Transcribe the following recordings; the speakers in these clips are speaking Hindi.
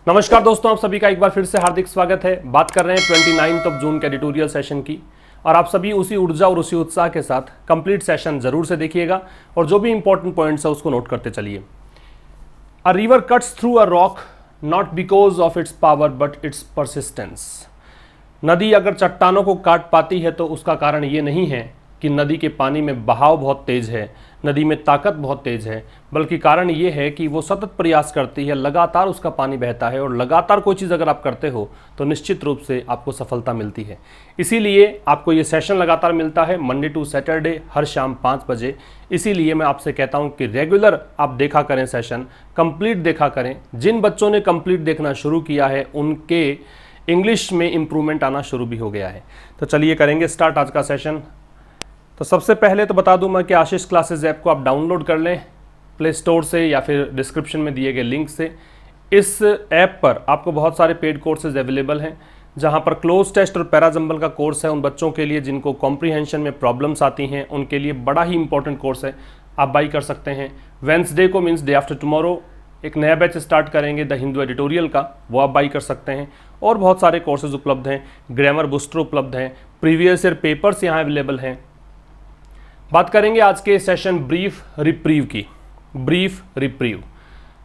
नमस्कार दोस्तों, आप सभी का एक बार फिर से हार्दिक स्वागत है। बात कर रहे हैं 29 जून के एडिटोरियल सेशन की, और आप सभी उसी ऊर्जा और उसी उत्साह के साथ कंप्लीट सेशन जरूर से देखिएगा और जो भी इंपॉर्टेंट पॉइंट्स है उसको नोट करते चलिए। A river cuts through a rock not because of its power but it's persistence. नदी अगर चट्टानों को काट पाती है तो उसका कारण ये नहीं है कि नदी के पानी में बहाव बहुत तेज है, नदी में ताकत बहुत तेज है, बल्कि कारण ये है कि वो सतत प्रयास करती है, लगातार उसका पानी बहता है, और लगातार कोई चीज़ अगर आप करते हो तो निश्चित रूप से आपको सफलता मिलती है। इसीलिए आपको ये सेशन लगातार मिलता है मंडे टू सैटरडे हर शाम 5 बजे। इसीलिए मैं आपसे कहता हूँ कि रेगुलर आप देखा करें सेशन, कंप्लीट देखा करें। जिन बच्चों ने कंप्लीट देखना शुरू किया है उनके इंग्लिश में इम्प्रूवमेंट आना शुरू भी हो गया है। तो चलिए करेंगे स्टार्ट आज का सेशन। तो सबसे पहले तो बता दूं मैं कि आशीष क्लासेस ऐप को आप डाउनलोड कर लें प्ले स्टोर से या फिर डिस्क्रिप्शन में दिए गए लिंक से। इस ऐप पर आपको बहुत सारे पेड कोर्सेज अवेलेबल हैं, जहां पर क्लोज टेस्ट और पैराजंबल का कोर्स है उन बच्चों के लिए जिनको कॉम्प्रीहेंशन में प्रॉब्लम्स आती हैं, उनके लिए बड़ा ही इंपॉर्टेंट कोर्स है, आप बाई कर सकते हैं। वेंसडे को मीन्स डे आफ्टर टुमारो एक नया बैच स्टार्ट करेंगे द हिंदू एडिटोरियल का, वो आप बाई कर सकते हैं। और बहुत सारे कोर्सेज उपलब्ध हैं, ग्रामर बूस्टर उपलब्ध हैं, प्रीवियस ईयर पेपर्स यहाँ अवेलेबल हैं। बात करेंगे आज के सेशन ब्रीफ रिप्रीव की। ब्रीफ रिप्रीव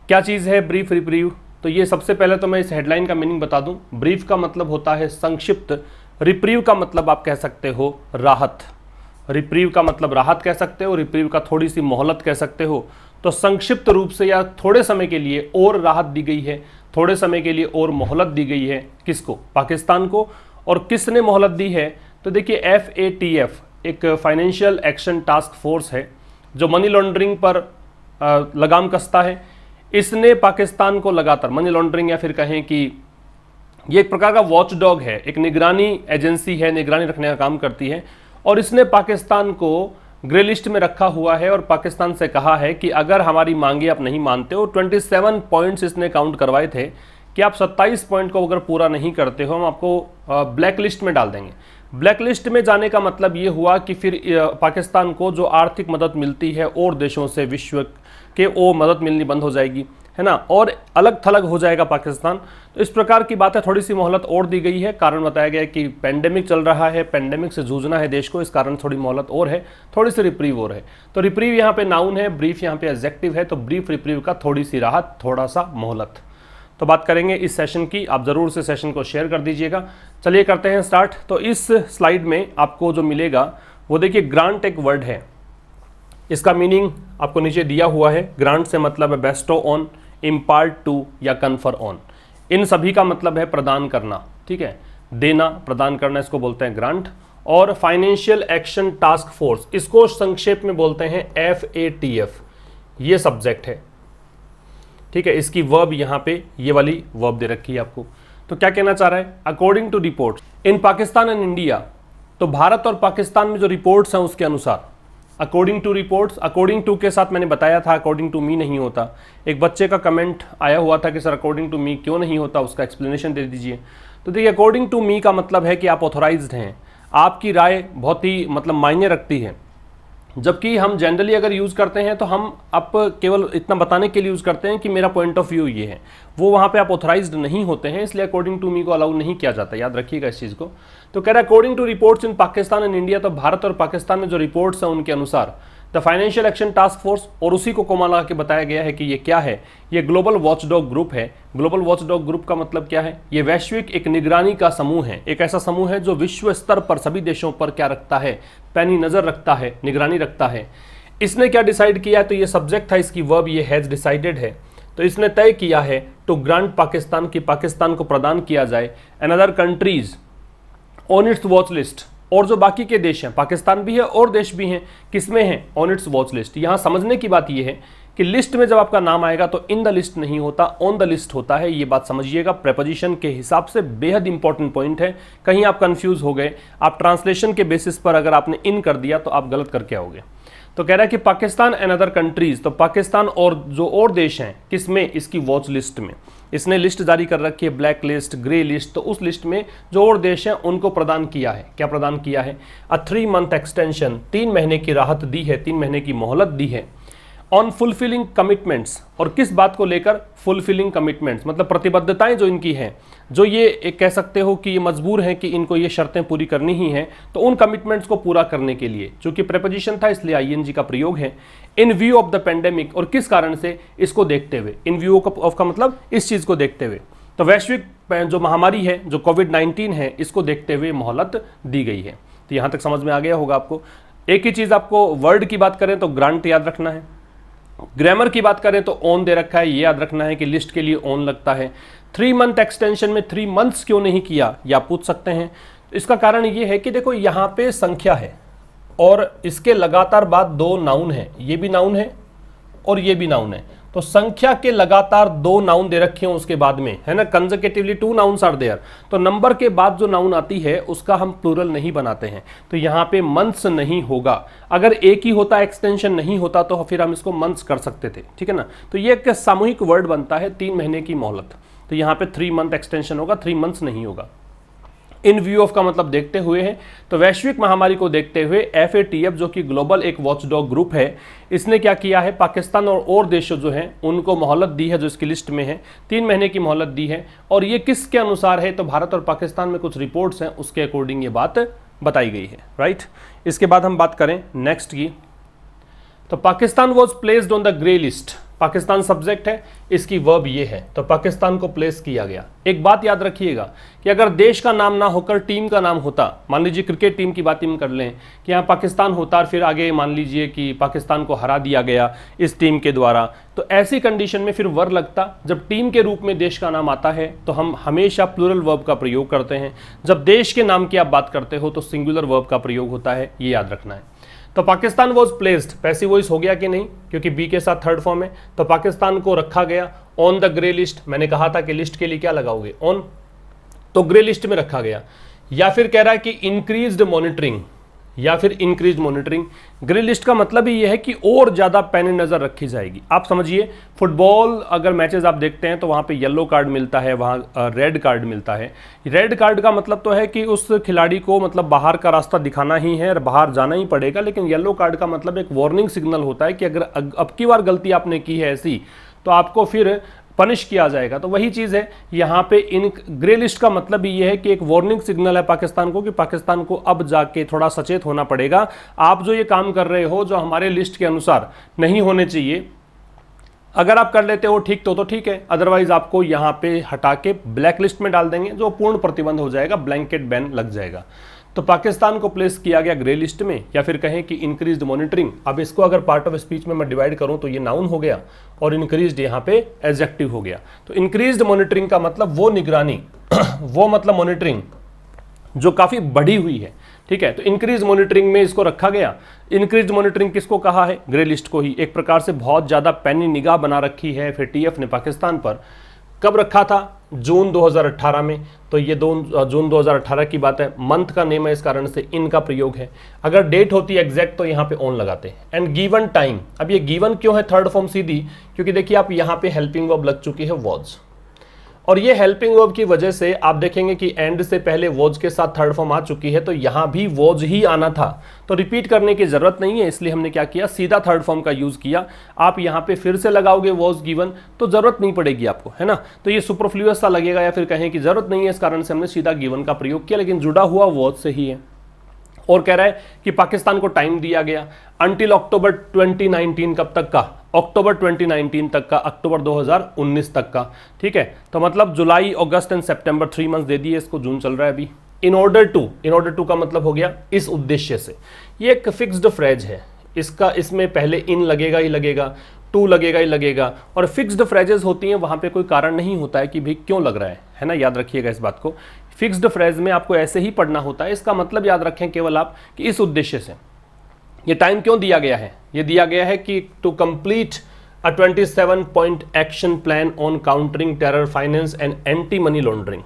क्या चीज़ है? ब्रीफ रिप्रीव, तो ये सबसे पहले तो मैं इस हेडलाइन का मीनिंग बता दूं। ब्रीफ का मतलब होता है संक्षिप्त, रिप्रीव का मतलब आप कह सकते हो राहत। रिप्रीव का मतलब राहत कह सकते हो, रिप्रीव का थोड़ी सी मोहलत कह सकते हो। तो संक्षिप्त रूप से या थोड़े समय के लिए और राहत दी गई है, थोड़े समय के लिए और मोहलत दी गई है। किसको? पाकिस्तान को। और किसने मोहलत दी है? तो देखिए FATF एक फाइनेंशियल एक्शन टास्क फोर्स है जो मनी लॉन्ड्रिंग पर लगाम कसता है। इसने पाकिस्तान को लगातार मनी लॉन्ड्रिंग या फिर कहें कि ये एक प्रकार का वॉच डॉग है, एक निगरानी एजेंसी है, निगरानी रखने का काम करती है। और इसने पाकिस्तान को ग्रे लिस्ट में रखा हुआ है और पाकिस्तान से कहा है कि अगर हमारी मांगे आप नहीं मानते हो, 27 पॉइंट्स इसने काउंट करवाए थे कि आप 27 पॉइंट को अगर पूरा नहीं करते हो हम आपको ब्लैक लिस्ट में डाल देंगे। ब्लैक लिस्ट में जाने का मतलब ये हुआ कि फिर पाकिस्तान को जो आर्थिक मदद मिलती है और देशों से विश्व के, वो मदद मिलनी बंद हो जाएगी, है ना, और अलग थलग हो जाएगा पाकिस्तान। तो इस प्रकार की बात है, थोड़ी सी मोहलत और दी गई है। कारण बताया गया है कि पेंडेमिक चल रहा है, पेंडेमिक से जूझना है देश को, इस कारण थोड़ी मोहलत और है, थोड़ी सी रिप्रीव और है। तो रिप्रीव यहाँ पे नाउन है, ब्रीफ यहाँ पे एडजेक्टिव है। तो ब्रीफ रिप्रीव का थोड़ी सी राहत, थोड़ा सा मोहलत। तो बात करेंगे इस सेशन की, आप ज़रूर से सेशन को शेयर कर दीजिएगा। चलिए करते हैं स्टार्ट। तो इस स्लाइड में आपको जो मिलेगा वो देखिए, ग्रांट एक वर्ड है, इसका मीनिंग आपको नीचे दिया हुआ है। ग्रांट से मतलब है बेस्टो ऑन, इम्पार्ट टू या कन्फर ऑन। इन सभी का मतलब है प्रदान करना, ठीक है, देना, प्रदान करना, इसको बोलते हैं ग्रांट। और फाइनेंशियल एक्शन टास्क फोर्स, इसको संक्षेप में बोलते हैं FATF, ये सब्जेक्ट है, ठीक है। इसकी वर्ब यहाँ पे ये वाली वर्ब दे रखी है आपको। तो क्या कहना चाह रहा है? According to reports in Pakistan and India, तो भारत और पाकिस्तान में जो रिपोर्ट्स हैं उसके अनुसार, according to reports, according to के साथ मैंने बताया था अकॉर्डिंग टू मी नहीं होता। एक बच्चे का कमेंट आया हुआ था कि सर अकॉर्डिंग टू मी क्यों नहीं होता, उसका एक्सप्लेनेशन दे दीजिए। तो देखिए, अकॉर्डिंग टू मी का मतलब है कि आप ऑथोराइज्ड हैं, आपकी राय बहुत ही मतलब मायने रखती है। जबकि हम जनरली अगर यूज़ करते हैं तो हम आप केवल इतना बताने के लिए यूज़ करते हैं कि मेरा पॉइंट ऑफ व्यू ये है, वो वहाँ पे आप ऑथराइज्ड नहीं होते हैं, इसलिए अकॉर्डिंग टू मी को अलाउ नहीं किया जाता, याद रखिएगा इस चीज़ को। तो कह रहा है according to reports in Pakistan and India, तो भारत और पाकिस्तान में जो रिपोर्ट्स हैं उनके अनुसार the financial action task force, और उसी को कोमा लगा के बताया गया है कि ये क्या है, ये ग्लोबल वॉचडॉग ग्रुप है। ग्लोबल वॉचडॉग ग्रुप का मतलब क्या है? ये वैश्विक एक निगरानी का समूह है, एक ऐसा समूह है जो विश्व स्तर पर सभी देशों पर क्या रखता है? पैनी नज़र रखता है, निगरानी रखता है। इसने क्या डिसाइड किया? तो ये सब्जेक्ट था, इसकी वर्ब ये हैज़ डिसाइडेड है। तो इसने तय किया है टू ग्रांट पाकिस्तान, की पाकिस्तान को प्रदान किया जाए another countries on it's watch list, और जो बाकी के देश हैं, पाकिस्तान भी है और देश भी हैं, किसमें हैं? On it's watch list. यहाँ समझने की बात यह है कि लिस्ट में जब आपका नाम आएगा तो इन द लिस्ट नहीं होता, ऑन द लिस्ट होता है। ये बात समझिएगा, प्रेपोजिशन के हिसाब से बेहद इंपॉर्टेंट पॉइंट है। कहीं आप कंफ्यूज हो गए, आप ट्रांसलेशन के बेसिस पर अगर आपने इन कर दिया तो आप गलत करके आओगे। तो कह रहा है कि पाकिस्तान एंड अदर कंट्रीज, तो पाकिस्तान और जो और देश हैं किसमें? इसकी वॉच लिस्ट में। इसने लिस्ट जारी कर रखी है, ब्लैक लिस्ट, ग्रे लिस्ट, तो उस लिस्ट में जो और देश हैं उनको प्रदान किया है। क्या प्रदान किया है? अ 3 मंथ एक्सटेंशन, 3 महीने की राहत दी है, 3 महीने की मोहलत दी है ऑन फुलफिलिंग कमिटमेंट्स, और किस बात को लेकर फुलफिलिंग कमिटमेंट्स, मतलब प्रतिबद्धताएं जो इनकी हैं, जो ये एक कह सकते हो कि ये मजबूर हैं कि इनको ये शर्तें पूरी करनी ही हैं, तो उन कमिटमेंट्स को पूरा करने के लिए, चूंकि प्रेपोजिशन था इसलिए आईएनजी का प्रयोग है, इन व्यू ऑफ द पेंडेमिक, और किस कारण से, इसको देखते हुए, इन व्यू ऑफ का मतलब इस चीज को देखते हुए, तो वैश्विक जो महामारी है, जो कोविड-19 है, इसको देखते हुए मोहलत दी गई है। तो यहां तक समझ में आ गया होगा आपको। एक ही चीज आपको वर्ड की बात करें तो ग्रांट याद रखना है, ग्रामर की बात करें तो ऑन दे रखा है, ये याद रखना है कि लिस्ट के लिए ऑन लगता है। 3 मंथ एक्सटेंशन में 3 मंथ्स क्यों नहीं किया, या पूछ सकते हैं। तो इसका कारण ये है कि देखो यहां पे संख्या है और इसके लगातार बाद 2 नाउन है, ये भी नाउन है और ये भी नाउन है, तो संख्या के लगातार 2 नाउन दे रखे हैं उसके बाद में, है ना, कंसेक्यूटिवली 2 नाउन्स आर देयर, तो नंबर के बाद जो नाउन आती है उसका हम प्लूरल नहीं बनाते हैं, तो यहां पे मंथ्स नहीं होगा। अगर एक ही होता, एक्सटेंशन नहीं होता, तो फिर हम इसको मंथ्स कर सकते थे, ठीक है ना। तो ये एक सामूहिक वर्ड बनता है, 3 महीने की मोहलत, तो यहां पे 3 मंथ एक्सटेंशन होगा, 3 मंथ्स नहीं होगा। इन व्यू ऑफ का मतलब देखते हुए है, तो वैश्विक महामारी को देखते हुए FATF जो कि ग्लोबल एक वॉचडॉग ग्रुप है, इसने क्या किया है, पाकिस्तान और देशों जो हैं उनको मोहलत दी है, जो इसकी लिस्ट में है, 3 महीने की मोहलत दी है। और ये किसके अनुसार है, तो भारत और पाकिस्तान में कुछ रिपोर्ट्स हैं उसके अकॉर्डिंग ये बात बताई गई है, राइट। इसके बाद हम बात करें नेक्स्ट की, तो Pakistan was placed on the grey list, Pakistan subject है, इसकी वर्ब ये है, तो पाकिस्तान को प्लेस किया गया। एक बात याद रखिएगा कि अगर देश का नाम ना होकर टीम का नाम होता, मान लीजिए क्रिकेट टीम की बात हम कर लें कि यहाँ पाकिस्तान होता और फिर आगे मान लीजिए कि पाकिस्तान को हरा दिया गया इस टीम के द्वारा, तो ऐसी कंडीशन में फिर वर्ब लगता। जब टीम के रूप में देश का नाम आता है तो हम हमेशा प्लूरल वर्ब का प्रयोग करते हैं, जब देश के नाम की आप बात करते हो तो सिंगुलर वर्ब का प्रयोग होता है, ये याद रखना है। तो Pakistan was placed, passive voice हो गया कि नहीं, क्योंकि बी के साथ थर्ड फॉर्म है, तो पाकिस्तान को रखा गया ऑन द ग्रे लिस्ट। मैंने कहा था कि लिस्ट के लिए क्या लगाओगे, ऑन, तो ग्रे लिस्ट में रखा गया। या फिर कह रहा है कि इंक्रीज्ड मॉनिटरिंग, या फिर इंक्रीज मॉनिटरिंग। ग्रे लिस्ट का मतलब ही यह है कि और ज्यादा पैनी नजर रखी जाएगी। आप समझिए, फुटबॉल अगर मैचेस आप देखते हैं तो वहां पे येलो कार्ड मिलता है, वहां रेड कार्ड मिलता है। रेड कार्ड का मतलब तो है कि उस खिलाड़ी को मतलब बाहर का रास्ता दिखाना ही है और बाहर जाना ही पड़ेगा, लेकिन येलो कार्ड का मतलब एक वार्निंग सिग्नल होता है कि अगर अब की बार गलती आपने की है ऐसी, तो आपको फिर पनिश किया जाएगा। तो वही चीज़ है यहाँ पे, इन ग्रे लिस्ट का मतलब ये है कि एक वार्निंग सिग्नल है पाकिस्तान को कि पाकिस्तान को अब जाके थोड़ा सचेत होना पड़ेगा। आप जो ये काम कर रहे हो जो हमारे लिस्ट के अनुसार नहीं होने चाहिए, अगर आप कर लेते हो ठीक तो ठीक है, अदरवाइज आपको यहाँ पे हटा के ब्लैक लिस्ट में डाल देंगे, जो पूर्ण प्रतिबंध हो जाएगा, ब्लैंकेट बैन लग जाएगा। तो पाकिस्तान को प्लेस किया गया ग्रे लिस्ट में, या फिर कहें कि इंक्रीज्ड मॉनिटरिंग। अब इसको अगर पार्ट ऑफ स्पीच में मैं डिवाइड करूं तो ये नाउन हो गया और इंक्रीज्ड यहाँ पे एडजेक्टिव हो गया। तो इंक्रीज्ड मॉनिटरिंग का मतलब वो निगरानी वो मतलब मॉनिटरिंग जो काफी बढ़ी हुई है, ठीक है। तो इंक्रीज मॉनिटरिंग में इसको रखा गया। इंक्रीज मॉनिटरिंग किसको कहा है, ग्रे लिस्ट को ही। एक प्रकार से बहुत ज्यादा पैनी निगाह बना रखी है FATF ने पाकिस्तान पर। कब रखा था, जून 2018 में। तो ये जून 2018 की बात है, मंथ का नेम है इस कारण से इनका प्रयोग है। अगर डेट होती है एग्जैक्ट तो यहाँ पे ऑन लगाते हैं। एंड गिवन टाइम, अब ये गिवन क्यों है थर्ड फॉर्म सीधी, क्योंकि देखिए आप यहाँ पे हेल्पिंग वर्ब लग चुकी है वॉज, और ये हेल्पिंग वर्ब की वजह से आप देखेंगे कि एंड से पहले वॉज के साथ थर्ड फॉर्म आ चुकी है, तो यहां भी वॉज ही आना था, तो रिपीट करने की जरूरत नहीं है, इसलिए हमने क्या किया, सीधा थर्ड फॉर्म का यूज किया। आप यहां पे फिर से लगाओगे वॉज गिवन तो जरूरत नहीं पड़ेगी आपको, है ना। तो ये सुपरफ्लुअस सा लगेगा, या फिर कहें कि जरूरत नहीं है, इस कारण से हमने सीधा गिवन का प्रयोग किया, लेकिन जुड़ा हुआ वॉज से ही है। और कह रहा है कि पाकिस्तान को टाइम दिया गया अंटिल अक्टूबर 2019, कब तक का, अक्टूबर 2019 तक का, अक्टूबर 2019 तक का, ठीक है। तो मतलब जुलाई, अगस्त एंड सितंबर 3 मंथ्स दे दिए, इसको जून चल रहा है अभी। इन ऑर्डर टू का मतलब हो गया इस उद्देश्य से। ये एक फिक्स्ड फ्रेज है, इसमें पहले इन लगेगा ही लगेगा, टू लगेगा ही लगेगा, और फिक्स्ड फ्रेजेस होती हैं वहां पे कोई कारण नहीं होता है कि भाई क्यों लग रहा है ना। याद रखिएगा इस बात को, फिक्स्ड फ्रेज में आपको ऐसे ही पढ़ना होता है। इसका मतलब याद रखें केवल आप कि इस उद्देश्य से ये टाइम क्यों दिया गया है। ये दिया गया है कि to complete a 27 point action plan on countering terror, finance and anti money laundering.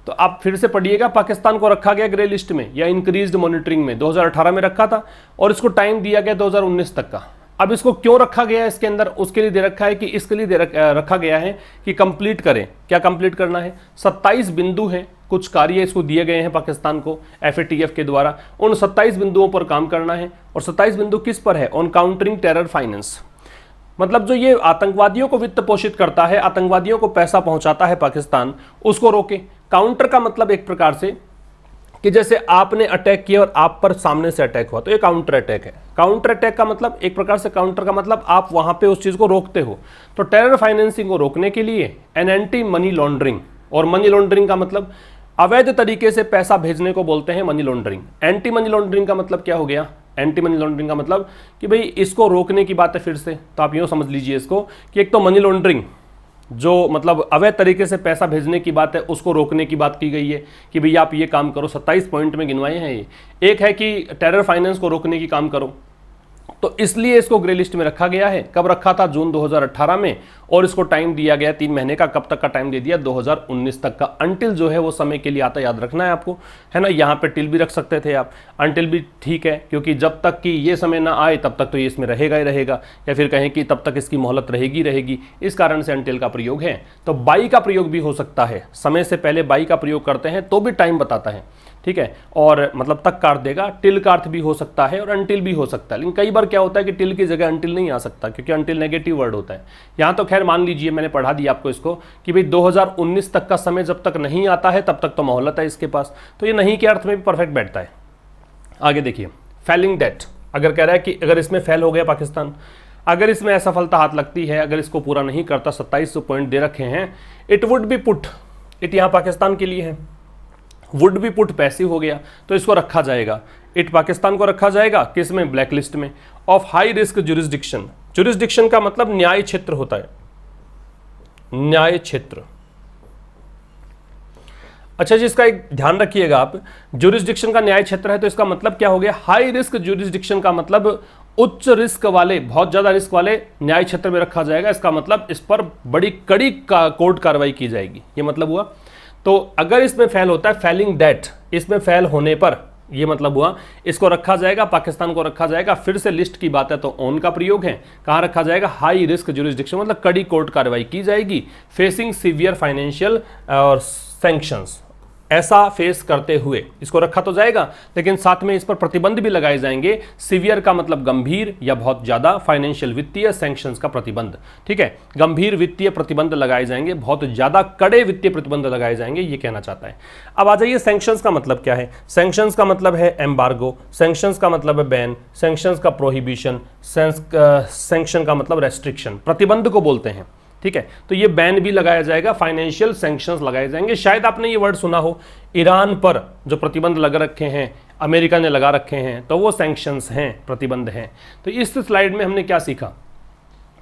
तो आप फिर से पढ़िएगा, पाकिस्तान को रखा गया ग्रे लिस्ट में या इंक्रीज्ड मॉनिटरिंग में, 2018 में रखा था, और इसको टाइम दिया गया 2019 तक का। अब इसको क्यों रखा गया है इसके अंदर, उसके लिए दे रखा है कि इसके लिए रखा गया है कि कंप्लीट करें। क्या कंप्लीट करना है, 27 बिंदु हैं, कुछ कार्य इसको दिए गए हैं पाकिस्तान को FATF के द्वारा, उन 27 बिंदुओं पर काम करना है। और 27 बिंदु किस पर है, ऑन काउंटरिंग टेरर फाइनेंस। मतलब जो ये आतंकवादियों को वित्त पोषित करता है, आतंकवादियों को पैसा पहुंचाता है पाकिस्तान, उसको रोके। काउंटर का मतलब एक प्रकार से कि जैसे आपने अटैक किया और आप पर सामने से अटैक हुआ, तो ये काउंटर अटैक है। काउंटर अटैक का मतलब एक प्रकार से, काउंटर का मतलब आप वहां पे उस चीज को रोकते हो। तो टेरर फाइनेंसिंग को रोकने के लिए एन एंटी मनी लॉन्ड्रिंग, और मनी लॉन्ड्रिंग का मतलब अवैध तरीके से पैसा भेजने को बोलते हैं money laundering. Anti money laundering का मतलब क्या हो गया? एंटी मनी लॉन्ड्रिंग का मतलब कि भाई इसको रोकने की बात है। फिर से तो आप यूँ समझ लीजिए इसको कि एक तो मनी लॉन्ड्रिंग जो मतलब अवैध तरीके से पैसा भेजने की बात है, उसको रोकने की बात की गई है कि भैया आप ये काम करो। 27 पॉइंट में गिनवाए हैं ये। एक है कि टेरर फाइनेंस को रोकने की काम करो, तो इसलिए इसको ग्रे लिस्ट में रखा गया है। कब रखा था? जून 2018 में, और इसको टाइम दिया गया 3 महीने का। कब तक का टाइम दे दिया? 2019 तक का। अंटिल जो है वो समय के लिए आता, याद रखना है आपको, है ना। यहाँ पे टिल भी रख सकते थे आप, अंटिल भी ठीक है, क्योंकि जब तक कि ये समय ना आए तब तक तो ये इसमें रहेगा ही रहेगा, या फिर कहें कि तब तक इसकी मोहलत रहेगी। इस कारण से अंटिल का प्रयोग है। तो बाई का प्रयोग भी हो सकता है, समय से पहले बाई का प्रयोग करते हैं तो भी टाइम बताता है, ठीक है। और मतलब तक का अर्थ देगा। टिल का अर्थ भी हो सकता है और अंटिल भी हो सकता है, लेकिन कई बार क्या होता है कि टिल की जगह अंटिल नहीं आ सकता, क्योंकि अंटिल नेगेटिव वर्ड होता है। यहाँ तो खैर मान लीजिए, मैंने पढ़ा दिया आपको इसको कि भाई 2019 तक का समय जब तक नहीं आता है तब तक तो मोहलत है इसके पास, तो ये नहीं के अर्थ में भी परफेक्ट बैठता है। आगे देखिए, फेलिंग डेट। अगर कह रहा है कि अगर इसमें फेल हो गया पाकिस्तान, अगर इसमें असफलता हाथ लगती है, अगर इसको पूरा नहीं करता, 27 पॉइंट दे रखे हैं, it would be put, it यहाँ पाकिस्तान के लिए है, वुड बी पुट पैसिव हो गया, तो इसको रखा जाएगा। इट पाकिस्तान को रखा जाएगा किस में? ब्लैक लिस्ट में, of high risk jurisdiction. Jurisdiction का मतलब न्याय क्षेत्र होता है, न्याय क्षेत्र। अच्छा जी, इसका एक ध्यान रखिएगा आप, जुरिस्डिक्शन का न्याय क्षेत्र है तो इसका मतलब क्या हो गया? हाई रिस्क जुरिस्डिक्शन का मतलब उच्च रिस्क वाले, बहुत ज्यादा रिस्क वाले न्याय क्षेत्र में रखा जाएगा। इसका मतलब इस पर बड़ी कड़ी कोर्ट कार्रवाई की जाएगी, ये मतलब हुआ। तो अगर इसमें फेल होता है, फेलिंग दैट, इसमें फेल होने पर, ये मतलब हुआ इसको रखा जाएगा, पाकिस्तान को रखा जाएगा। फिर से लिस्ट की बात है तो ऑन का प्रयोग है। कहाँ रखा जाएगा? हाई रिस्क जुरिस्डिक्शन, मतलब कड़ी कोर्ट कार्रवाई की जाएगी। फेसिंग सीवियर फाइनेंशियल और सैंक्शंस, ऐसा फेस करते हुए इसको रखा तो जाएगा, लेकिन साथ में इस पर प्रतिबंध भी लगाए जाएंगे। सीवियर का मतलब गंभीर या बहुत ज्यादा, फाइनेंशियल वित्तीय, सैंक्शंस का प्रतिबंध, ठीक है। गंभीर वित्तीय प्रतिबंध लगाए जाएंगे, बहुत ज्यादा कड़े वित्तीय प्रतिबंध लगाए जाएंगे, ये कहना चाहता है। अब आ जाइए, सैंक्शंस का मतलब क्या है? सैंक्शंस का मतलब है एम्बार्गो, सैंक्शंस का मतलब है बैन, सैंक्शंस का प्रोहिबिशन, सैंक्शन का मतलब रेस्ट्रिक्शन, प्रतिबंध को बोलते हैं, ठीक है। तो ये बैन भी लगाया जाएगा, फाइनेंशियल सैंक्शंस लगाए जाएंगे। शायद आपने ये वर्ड सुना हो, ईरान पर जो प्रतिबंध लगा रखे हैं, अमेरिका ने लगा रखे हैं, तो वो सैंक्शंस हैं, प्रतिबंध हैं। तो इस स्लाइड में हमने क्या सीखा?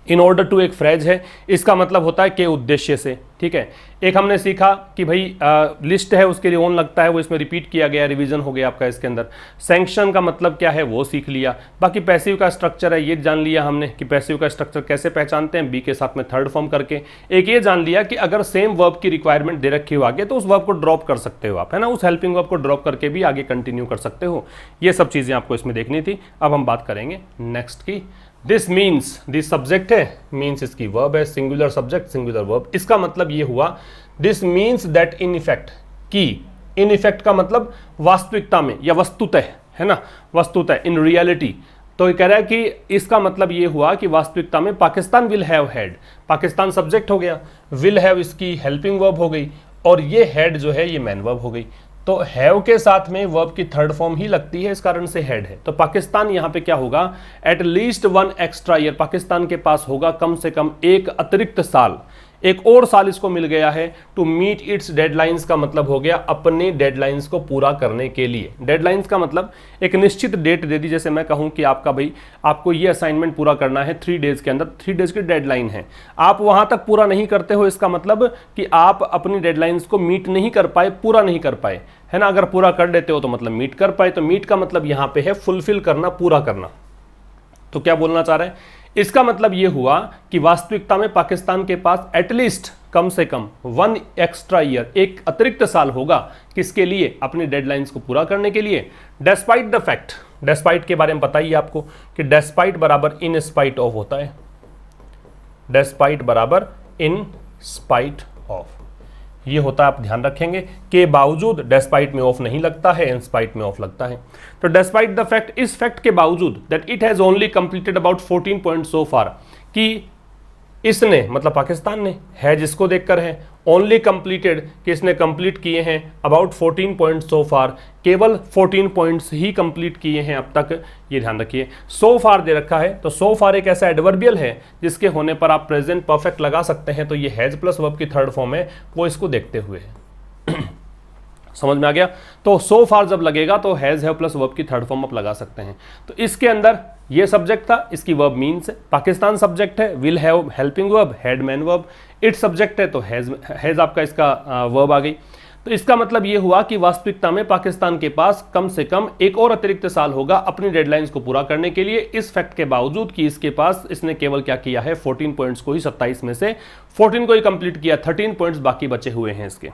इन ऑर्डर टू एक फ्रेज है, इसका मतलब होता है के उद्देश्य से, ठीक है। एक हमने सीखा कि भाई लिस्ट है, उसके लिए ऑन लगता है, वो इसमें रिपीट किया गया, रिवीजन हो गया आपका इसके अंदर। सैंक्शन का मतलब क्या है वो सीख लिया। बाकी पैसिव का स्ट्रक्चर है, ये जान लिया हमने कि पैसिव का स्ट्रक्चर कैसे पहचानते हैं, बी के साथ में थर्ड फॉर्म करके। एक ये जान लिया कि अगर सेम वर्ब की रिक्वायरमेंट दे रखी हो आगे, तो उस वर्ब को ड्रॉप कर सकते हो आप, है ना, उस हेल्पिंग वर्ब को ड्रॉप करके भी आगे कंटिन्यू कर सकते हो। ये सब चीज़ें आपको इसमें देखनी थी। अब हम बात करेंगे नेक्स्ट की। दिस मीन्स, दिस सब्जेक्ट है, मीन्स इसकी वर्ब है, सिंगुलर सब्जेक्ट सिंगुलर वर्ब। इसका मतलब ये हुआ, this means that in effect, की इन इफेक्ट का मतलब वास्तविकता में या वस्तुतः, है ना, वस्तुतः, इन रियलिटी। तो ये कह रहा है कि इसका मतलब ये हुआ कि वास्तविकता में Pakistan will have had, Pakistan subject हो गया, विल हैव इसकी हेल्पिंग वर्ब हो गई, और ये हैड जो है ये मैन वर्ब हो गई। तो हैव के साथ में वर्ब की थर्ड फॉर्म ही लगती है, इस कारण से हैड है। तो पाकिस्तान यहाँ पे क्या होगा? At least 1 extra year, Pakistan के पास होगा कम से कम एक अतिरिक्त साल, एक और साल इसको मिल गया है। टू मीट इट्स डेडलाइंस का मतलब हो गया अपने डेडलाइंस को पूरा करने के लिए। डेडलाइंस का मतलब एक निश्चित डेट दे दी, जैसे मैं कहूं कि आपका भाई आपको ये असाइनमेंट पूरा करना है 3 डेज के अंदर, 3 डेज की डेडलाइन है, आप वहां तक पूरा नहीं करते हो, इसका मतलब कि आप अपनी डेडलाइंस को मीट नहीं कर पाए, पूरा नहीं कर पाए, है ना। अगर पूरा कर देते हो तो मतलब मीट कर पाए। तो मीट का मतलब यहां पे है फुलफिल करना, पूरा करना। तो क्या बोलना चाह रहे हैं? इसका मतलब यह हुआ कि वास्तविकता में पाकिस्तान के पास एटलीस्ट कम से कम 1 एक्स्ट्रा ईयर, एक अतिरिक्त साल होगा, किसके लिए? अपनी डेडलाइंस को पूरा करने के लिए। डेस्पाइट द फैक्ट, डेस्पाइट के बारे में बताइए आपको कि डेस्पाइट बराबर इन स्पाइट ऑफ होता है, डेस्पाइट बराबर इन स्पाइट ऑफ, ये होता है, आप ध्यान रखेंगे। के बावजूद डेस्पाइट में ऑफ नहीं लगता है, इन स्पाइट में ऑफ लगता है। तो डेस्पाइट द फैक्ट, इस फैक्ट के बावजूद that it has only completed about 14 point so far, कि इसने मतलब पाकिस्तान ने है जिसको देखकर है ओनली कंप्लीटेड कि इसने कंप्लीट किए हैं अबाउट 14 पॉइंट्स सो फार, केवल 14 पॉइंट्स ही कंप्लीट किए हैं अब तक, ये ध्यान रखिए। सो फार दे रखा है तो सो फार एक ऐसा एडवर्बियल है जिसके होने पर आप प्रेजेंट परफेक्ट लगा सकते हैं, तो ये हैज प्लस वर्ब की थर्ड फॉर्म है, वो इसको देखते हुए है। समझ में आ गया? तो सो फार जब लगेगा तो हैज हैव प्लस वर्ब की थर्ड फॉर्म आप लगा सकते हैं। तो इसके अंदर ये सब्जेक्ट था, इसकी वर्ब मीन्स है, पाकिस्तान सब्जेक्ट है, will have helping verb, had man verb, it subject है तो हैज आपका इसका वर्ब आ गई। तो इसका मतलब ये हुआ कि वास्तविकता में पाकिस्तान के पास कम से कम एक और अतिरिक्त साल होगा अपनी डेडलाइंस को पूरा करने के लिए, इस फैक्ट के बावजूद कि इसके पास इसने केवल क्या किया है 14 पॉइंट्स को ही 27 में से 14 को ही कंप्लीट किया, 13 पॉइंट्स बाकी बचे हुए हैं इसके।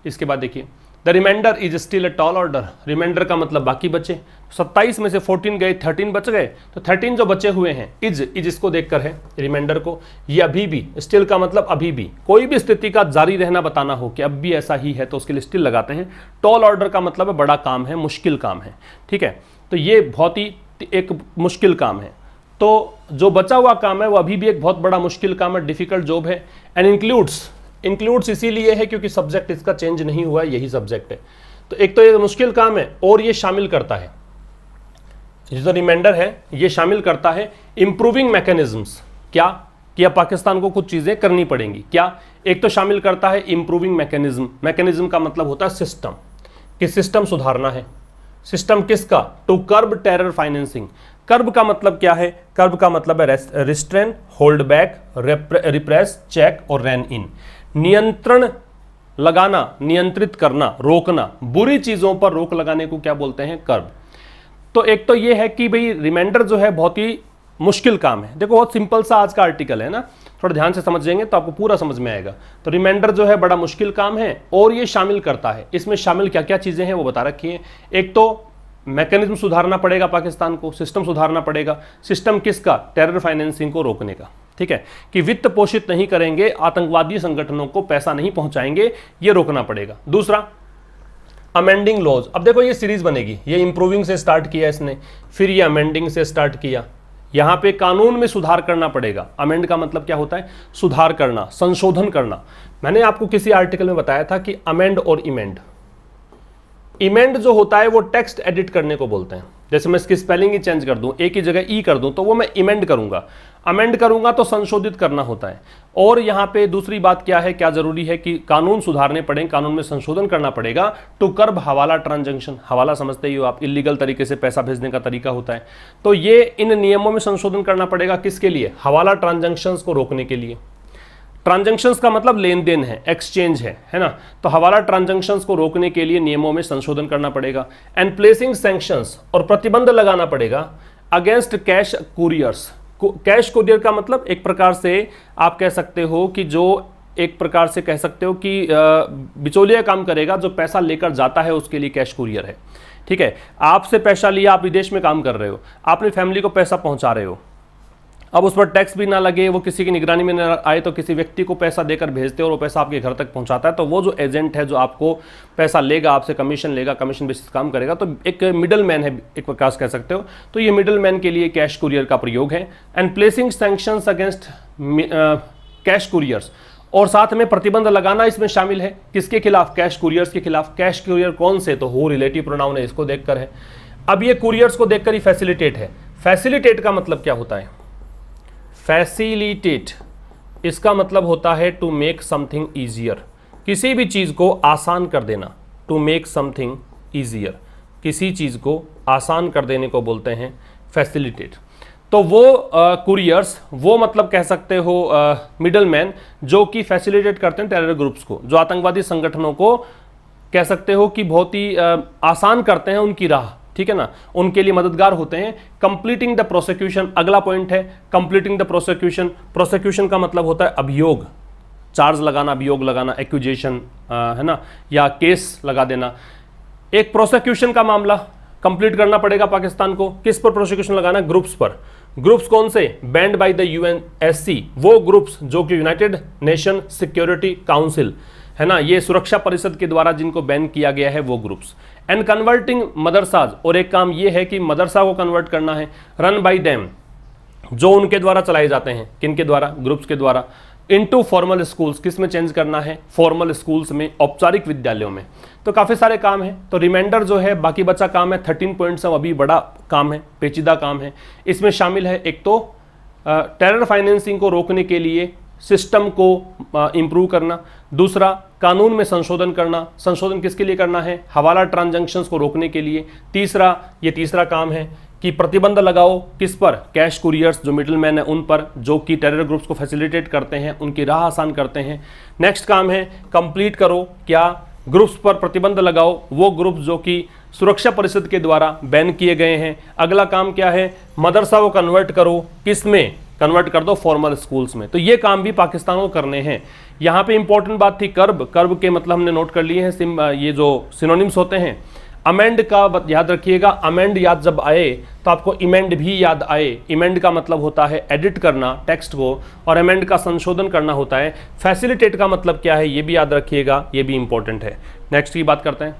इसके बाद देखिए the reminder is still a tall order, reminder का मतलब बाकी बचे, 27 में से 14 गए 13 बच गए, तो 13 जो बचे हुए हैं इज इसको देखकर है रिमाइंडर को, ये अभी भी, स्टिल का मतलब अभी भी, कोई भी स्थिति का जारी रहना बताना हो कि अब भी ऐसा ही है तो उसके लिए स्टिल लगाते हैं। टॉल ऑर्डर का मतलब है बड़ा काम है, मुश्किल काम है, ठीक है, तो ये बहुत ही एक मुश्किल काम है, तो जो बचा हुआ काम है वो अभी भी एक बहुत बड़ा मुश्किल काम है, डिफिकल्ट जॉब है। एंड इंक्लूड्स इसीलिए है क्योंकि सब्जेक्ट इसका चेंज नहीं हुआ, यही सब्जेक्ट है। तो एक तो ये मुश्किल काम है और ये शामिल करता है, जो रिमाइंडर है ये शामिल करता है इंप्रूविंग मैकेनिज्म्स, क्या कि अब पाकिस्तान को कुछ चीजें करनी पड़ेंगी, क्या एक तो शामिल करता है इंप्रूविंग मैकेनिज्म, मैकेनिज्म का मतलब होता है सिस्टम, कि सिस्टम सुधारना है, सिस्टम किसका, to curb terror financing. Curb का मतलब क्या है, कर्ब का मतलब है restrain, hold back, repress, check और रेन इन, नियंत्रण लगाना, नियंत्रित करना, रोकना, बुरी चीजों पर रोक लगाने को क्या बोलते हैं, कर्ब। तो एक तो ये है कि भाई रिमाइंडर जो है बहुत ही मुश्किल काम है, देखो बहुत सिंपल सा आज का आर्टिकल है ना, थोड़ा ध्यान से समझेंगे तो आपको पूरा समझ में आएगा। तो रिमाइंडर जो है बड़ा मुश्किल काम है और ये शामिल करता है, इसमें शामिल क्या क्या चीजें हैं वो बता रखी है। एक तो मैकेनिज्म सुधारना पड़ेगा पाकिस्तान को, सिस्टम सुधारना पड़ेगा, सिस्टम किसका, टेरर फाइनेंसिंग को रोकने का, ठीक है, कि वित्त पोषित नहीं करेंगे, आतंकवादी संगठनों को पैसा नहीं पहुंचाएंगे, ये रोकना पड़ेगा। दूसरा अमेंडिंग लॉज, अब देखो ये सीरीज बनेगी, ये इंप्रूविंग से स्टार्ट किया इसने, फिर ये अमेंडिंग से स्टार्ट किया, यहां पे कानून में सुधार करना पड़ेगा। अमेंड का मतलब क्या होता है, सुधार करना, संशोधन करना। मैंने आपको किसी आर्टिकल में बताया था कि अमेंड और इमेंड, इमेंड जो होता है वो टेक्स्ट एडिट करने को बोलते हैं, जैसे मैं इसकी स्पेलिंग ही चेंज कर दूं, ए की जगह ई कर दूं तो वो मैं इमेंड करूंगा, अमेंड करूंगा तो संशोधित करना होता है। और यहाँ पे दूसरी बात क्या है, क्या जरूरी है कि कानून सुधारने पड़ेंगे, कानून में संशोधन करना पड़ेगा टू कर्ब हवाला ट्रांजैक्शन, हवाला समझते ही हो आप, इलीगल तरीके से पैसा भेजने का तरीका होता है, तो ये इन नियमों में संशोधन करना पड़ेगा, किसके लिए, हवाला ट्रांजैक्शंस को रोकने के लिए। ट्रांजैक्शंस का मतलब लेन देन है, एक्सचेंज है ना, तो हवाला ट्रांजैक्शंस को रोकने के लिए नियमों में संशोधन करना पड़ेगा। एंड प्लेसिंग सैंक्शंस, और प्रतिबंध लगाना पड़ेगा against cash couriers. Cash courier का मतलब एक प्रकार से आप कह सकते हो कि जो एक प्रकार से कह सकते हो कि बिचौलिया काम करेगा, जो पैसा लेकर जाता है उसके लिए कैश कुरियर है, ठीक है। आपसे पैसा लिया, आप विदेश में काम कर रहे हो, आपने फैमिली को पैसा पहुंचा रहे हो, अब उस पर टैक्स भी ना लगे, वो किसी की निगरानी में ना आए, तो किसी व्यक्ति को पैसा देकर भेजते हो और वो पैसा आपके घर तक पहुंचाता है, तो वो जो एजेंट है जो आपको पैसा लेगा, आपसे कमीशन लेगा, कमीशन बेसिस काम करेगा, तो एक मिडल मैन है, एक प्रकार से कह सकते हो, तो ये मिडल मैन के लिए कैश कुरियर का प्रयोग है। And placing sanctions against cash couriers, और साथ में प्रतिबंध लगाना इसमें शामिल है, किसके खिलाफ, कैश कुरियर्स के खिलाफ। कैश कुरियर कौन से, तो हो रिलेटिव प्रोनाउन है, इसको देखकर है। अब ये कुरियर्स को देखकर ही फैसिलिटेट है, फैसिलिटेट का मतलब क्या होता है, फैसिलिटेट इसका मतलब होता है टू मेक समथिंग ईजियर, किसी भी चीज को आसान कर देना, टू मेक समथिंग ईजियर, किसी चीज को आसान कर देने को बोलते हैं फैसिलिटेट। तो वो कुरियर्स, वो मतलब कह सकते हो मिडल मैन, जो कि फैसिलिटेट करते हैं टेरर ग्रुप्स को, जो आतंकवादी संगठनों को कह सकते हो कि बहुत ही आसान करते हैं उनकी राह, ठीक है ना, उनके लिए मददगार होते हैं। कंप्लीटिंग द प्रोसिक्यूशन, अगला पॉइंट है कंप्लीटिंग द प्रोसिक्यूशन। प्रोसिक्यूशन का मतलब होता है अभियोग, चार्ज लगाना, अभियोग लगाना, एक्यूजेशन है ना, या केस लगा देना। एक प्रोसिक्यूशन का मामला कंप्लीट करना पड़ेगा पाकिस्तान को, किस पर प्रोसिक्यूशन लगाना, ग्रुप्स पर। ग्रुप्स कौन से, बैंड बाय द UNSC, वो ग्रुप्स जो कि यूनाइटेड नेशन सिक्योरिटी काउंसिल है ना, ये सुरक्षा परिषद के द्वारा जिनको बैन किया गया है, वो ग्रुप्स। एंड कन्वर्टिंग मदरसाज, और एक काम ये है कि मदरसा को कन्वर्ट करना है। रन बाय देम, जो उनके द्वारा चलाए जाते हैं, किनके द्वारा, ग्रुप्स के द्वारा, इनटू फॉर्मल स्कूल्स, किस में चेंज करना है, फॉर्मल स्कूल्स में, औपचारिक विद्यालयों में। तो काफ़ी सारे काम है। तो रिमाइंडर जो है बाकी बचा काम है 13 पॉइंट्स, अभी बड़ा काम है, पेचीदा काम है। इसमें शामिल है एक तो टेरर फाइनेंसिंग को रोकने के लिए सिस्टम को इम्प्रूव करना, दूसरा कानून में संशोधन करना, संशोधन किसके लिए करना है, हवाला ट्रांजैक्शंस को रोकने के लिए, तीसरा, ये तीसरा काम है कि प्रतिबंध लगाओ किस पर, कैश कुरियर्स जो मिडलमैन है उन पर, जो कि टेरर ग्रुप्स को फैसिलिटेट करते हैं, उनकी राह आसान करते हैं। नेक्स्ट काम है कंप्लीट करो, क्या ग्रुप्स पर प्रतिबंध लगाओ, वो ग्रुप्स जो कि सुरक्षा परिषद के द्वारा बैन किए गए हैं। अगला काम क्या है, मदरसा को कन्वर्ट करो, किस में कन्वर्ट कर दो, फॉर्मल स्कूल्स में। तो ये काम भी पाकिस्तान को करने हैं। यहाँ पे इंपॉर्टेंट बात थी कर्ब, कर्ब के मतलब हमने नोट कर लिए हैं, ये जो सिनोनिम्स होते हैं। अमेंड का याद रखिएगा, अमेंड याद जब आए तो आपको इमेंड भी याद आए। इमेंड का मतलब होता है एडिट करना टेक्स्ट को, और अमेंड का संशोधन करना होता है। फैसिलिटेट का मतलब क्या है ये भी याद रखिएगा, ये भी इंपॉर्टेंट है। नेक्स्ट की बात करते हैं,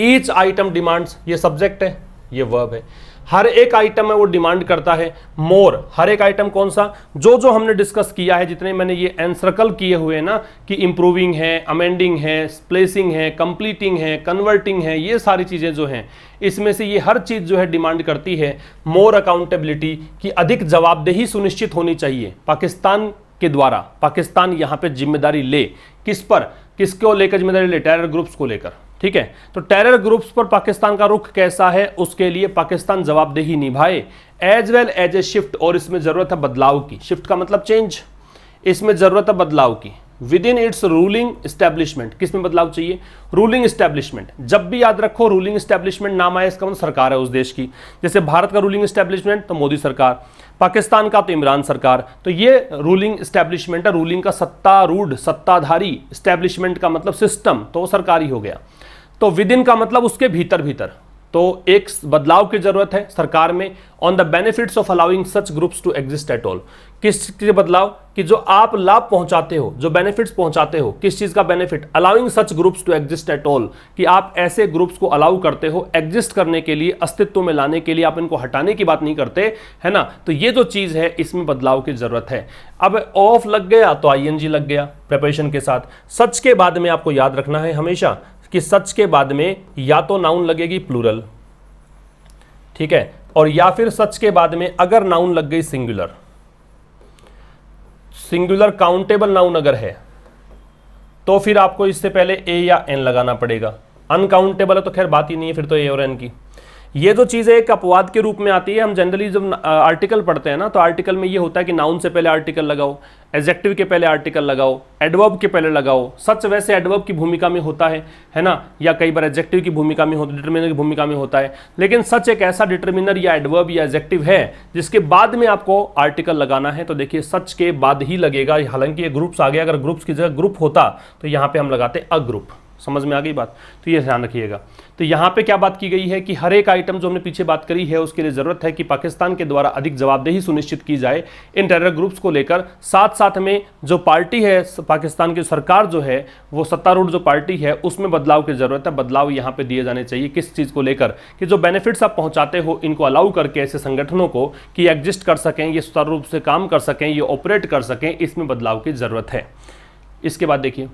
ईच आइटम डिमांड्स, ये सब्जेक्ट है, ये वर्ब है। हर एक आइटम है वो डिमांड करता है मोर। हर एक आइटम कौन सा, जो जो हमने डिस्कस किया है, जितने मैंने ये एनसर्कल किए हुए हैं ना, कि इंप्रूविंग है, अमेंडिंग है, प्लेसिंग है, कंप्लीटिंग है, कन्वर्टिंग है, ये सारी चीज़ें जो हैं, इसमें से ये हर चीज़ जो है डिमांड करती है मोर अकाउंटेबिलिटी, की अधिक जवाबदेही सुनिश्चित होनी चाहिए पाकिस्तान के द्वारा। पाकिस्तान यहाँ पे जिम्मेदारी ले, किस पर, किसको लेकर जिम्मेदारी ले, टेरर ग्रुप्स को लेकर। ठीक है, तो टेरर ग्रुप्स पर पाकिस्तान का रुख कैसा है, उसके लिए पाकिस्तान जवाबदेही निभाए as well as a shift, और इसमें जरूरत है बदलाव की। शिफ्ट का मतलब चेंज, इसमें जरूरत है बदलाव की। With in its ruling establishment, किस में बदलाव चाहिए, रूलिंग एस्टेब्लिशमेंट। जब भी याद रखो रूलिंग एस्टेब्लिशमेंट नाम आए, इसका मतलब सरकार है उस देश की। जैसे भारत का रूलिंग एस्टेब्लिशमेंट तो मोदी सरकार, पाकिस्तान का तो इमरान सरकार। तो ये रूलिंग एस्टेब्लिशमेंट है, रूलिंग का सत्तारूढ़, सत्ताधारी, एस्टेब्लिशमेंट का मतलब सिस्टम, तो सरकारी हो गया। तो विद इन का मतलब उसके भीतर भीतर। तो एक बदलाव की जरूरत है सरकार में, on the benefits of allowing such groups to exist at all. किस चीज बदलाव, कि जो आप लाभ पहुंचाते हो, जो बेनिफिट्स पहुंचाते हो, किस चीज का benefit, allowing such groups to exist at all, कि आप ऐसे ग्रुप्स को अलाउ करते हो एग्जिस्ट करने के लिए, अस्तित्व में लाने के लिए, आप इनको हटाने की बात नहीं करते, है ना। तो ये जो चीज है इसमें बदलाव की जरूरत है। अब ऑफ लग गया तो आईएनजी लग गया प्रिपरेशन के साथ। सच के बाद में आपको याद रखना है हमेशा कि सच के बाद में या तो नाउन लगेगी प्लूरल, ठीक है, और या फिर सच के बाद में अगर नाउन लग गई सिंगुलर, सिंगुलर काउंटेबल नाउन अगर है तो फिर आपको इससे पहले ए या एन लगाना पड़ेगा। अनकाउंटेबल है तो खैर बात ही नहीं है, फिर तो ए और एन की। ये जो चीज़ है एक अपवाद के रूप में आती है। हम जनरली जब आर्टिकल पढ़ते हैं ना, तो आर्टिकल में ये होता है कि नाउन से पहले आर्टिकल लगाओ, एडजेक्टिव के पहले आर्टिकल लगाओ, एडवर्ब के पहले लगाओ। सच वैसे एडवर्ब की भूमिका में होता है ना, या कई बार एडजेक्टिव की भूमिका में होता है, डिटरमिनर की भूमिका में होता है। लेकिन सच एक ऐसा डिटरमिनर या एडवर्ब या एडजेक्टिव है जिसके बाद में आपको आर्टिकल लगाना है। तो देखिए सच के बाद ही लगेगा। हालांकि ये ग्रुप्स आ गया, अगर ग्रुप्स की जगह ग्रुप होता तो यहाँ पे हम लगाते अ ग्रुप। समझ में आ गई बात, तो ये ध्यान रखिएगा। तो यहाँ पे क्या बात की गई है कि हर एक आइटम जो हमने पीछे बात करी है उसके लिए ज़रूरत है कि पाकिस्तान के द्वारा अधिक जवाबदेही सुनिश्चित की जाए इन टेरर ग्रुप्स को लेकर। साथ साथ में जो पार्टी है, पाकिस्तान की सरकार जो है, वो सत्तारूढ़ जो पार्टी है, उसमें बदलाव की ज़रूरत है। बदलाव यहाँ पे दिए जाने चाहिए किस चीज़ को लेकर, कि जो बेनिफिट्स आप पहुँचाते हो इनको अलाउ करके ऐसे संगठनों को कि एग्जिस्ट कर सकें, ये सुचारू रूप से काम कर सकें, ये ऑपरेट कर सकें, इसमें बदलाव की ज़रूरत है। इसके बाद देखिए,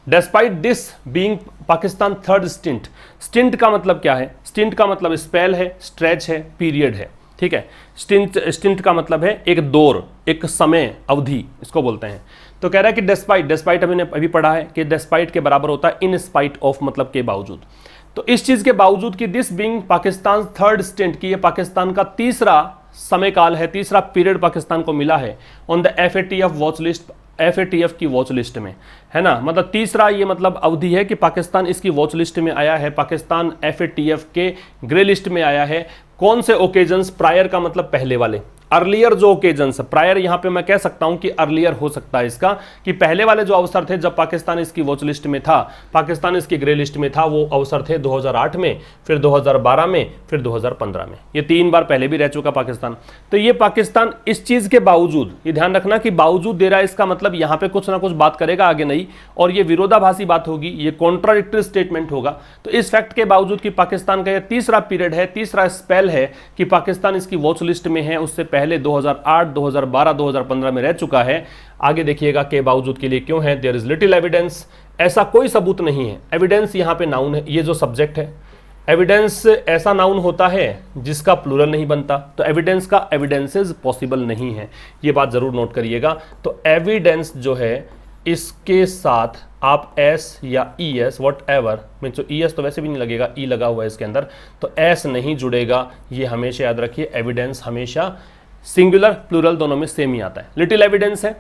despite this being Pakistan third stint. Stint का मतलब क्या है, स्टिंट का मतलब स्पेल है, स्ट्रेच है, पीरियड है, ठीक है। स्टिंट का मतलब है एक दौर, एक समय अवधि, इसको बोलते हैं। तो कह रहा है कि डेस्पाइट, डेस्पाइट हमने अभी पढ़ा है कि डेस्पाइट के बराबर होता है इन स्पाइट ऑफ, मतलब के बावजूद। तो इस चीज के बावजूद कि this being Pakistan third stint, की ये पाकिस्तान का तीसरा समय काल है, तीसरा पीरियड पाकिस्तान को मिला है on the FATF watch list, FATF की वॉच लिस्ट में, है ना। मतलब तीसरा ये मतलब अवधि है कि पाकिस्तान इसकी वॉच लिस्ट में आया है, पाकिस्तान FATF के ग्रे लिस्ट में आया है। कौन से ओकेजन्स, प्रायर का मतलब पहले वाले, अर्लियर जो ओकेजन्स, प्रायर यहां पे मैं कह सकता हूं कि अर्लियर हो सकता है इसका, कि पहले वाले जो अवसर थे जब पाकिस्तान इसकी वॉच लिस्ट में था, पाकिस्तान इसकी ग्रे लिस्ट में था, वो अवसर थे 2008 में, फिर 2012 में, फिर 2015 में। ये 3 बार पहले भी रह चुका पाकिस्तान। तो ये पाकिस्तान इस चीज के बावजूद, ये ध्यान रखना कि बावजूद दे रहा है, इसका मतलब यहां पे कुछ ना कुछ बात करेगा आगे नहीं, और ये विरोधाभासी बात होगी, ये कॉन्ट्राडिक्टरी स्टेटमेंट होगा। तो इस फैक्ट के बावजूद कि पाकिस्तान का ये तीसरा पीरियड है, तीसरा स्पेल है कि पाकिस्तान इसकी वॉच लिस्ट में है, उससे पहले 2008, 2012, 2015 में रह चुका है। आगे देखिएगा के बावजूद के लिए क्यों है, देयर इज लिटिल एविडेंस, ऐसा कोई सबूत नहीं है। एविडेंस यहां पे नाउन है, ये जो सब्जेक्ट है, एविडेंस ऐसा नाउन होता है जिसका प्लूरल नहीं बनता, तो एविडेंस का एविडेंसेस पॉसिबल नहीं है, ये बात जरूर नोट करिएगा। तो एविडेंस जो है इसके साथ आप एस या E S what ever, mean तो ई एस तो वैसे भी नहीं लगेगा, ई लगा हुआ है इसके अंदर, तो एस नहीं जुड़ेगा, ये हमेशा याद रखिए। एविडेंस हमेशा सिंगुलर प्लूरल दोनों में सेम ही आता है। लिटिल एविडेंस है,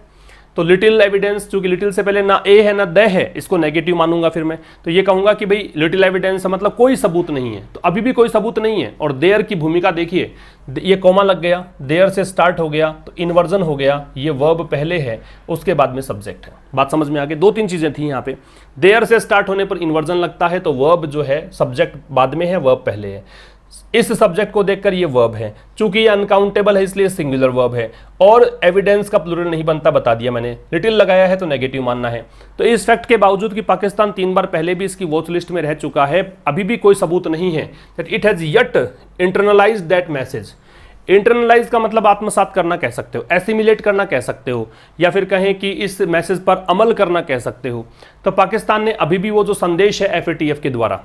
तो लिटिल एविडेंस, चूंकि लिटिल से पहले ना ए है ना द है, इसको नेगेटिव मानूंगा फिर मैं, तो ये कहूंगा कि भाई लिटिल एविडेंस मतलब कोई सबूत नहीं है, तो अभी भी कोई सबूत नहीं है। और देयर की भूमिका देखिए, ये कॉमा लग गया, देयर से स्टार्ट हो गया तो इन्वर्जन हो गया, ये वर्ब पहले है, उसके बाद में सब्जेक्ट है। बात समझ में आ गई? 2-3 चीजें थी यहाँ पे, देयर से स्टार्ट होने पर इन्वर्जन लगता है, तो वर्ब जो है सब्जेक्ट बाद में है, वर्ब पहले है। इस सब्जेक्ट को देखकर ये वर्ब है, चूंकि ये अनकाउंटेबल है इसलिए सिंगुलर वर्ब है, और एविडेंस का प्लूरल नहीं बनता, बता दिया मैंने। लिटिल लगाया है तो नेगेटिव मानना है। तो इस फैक्ट के बावजूद कि पाकिस्तान 3 बार पहले भी इसकी वॉच लिस्ट में रह चुका है, अभी भी कोई सबूत नहीं है that it has yet internalised that message. Internalise का मतलब आत्मसात करना कह सकते हो, एसिमिलेट करना कह सकते हो, या फिर कहें कि इस मैसेज पर अमल करना कह सकते हो। तो पाकिस्तान ने अभी भी वो जो संदेश है FATF के द्वारा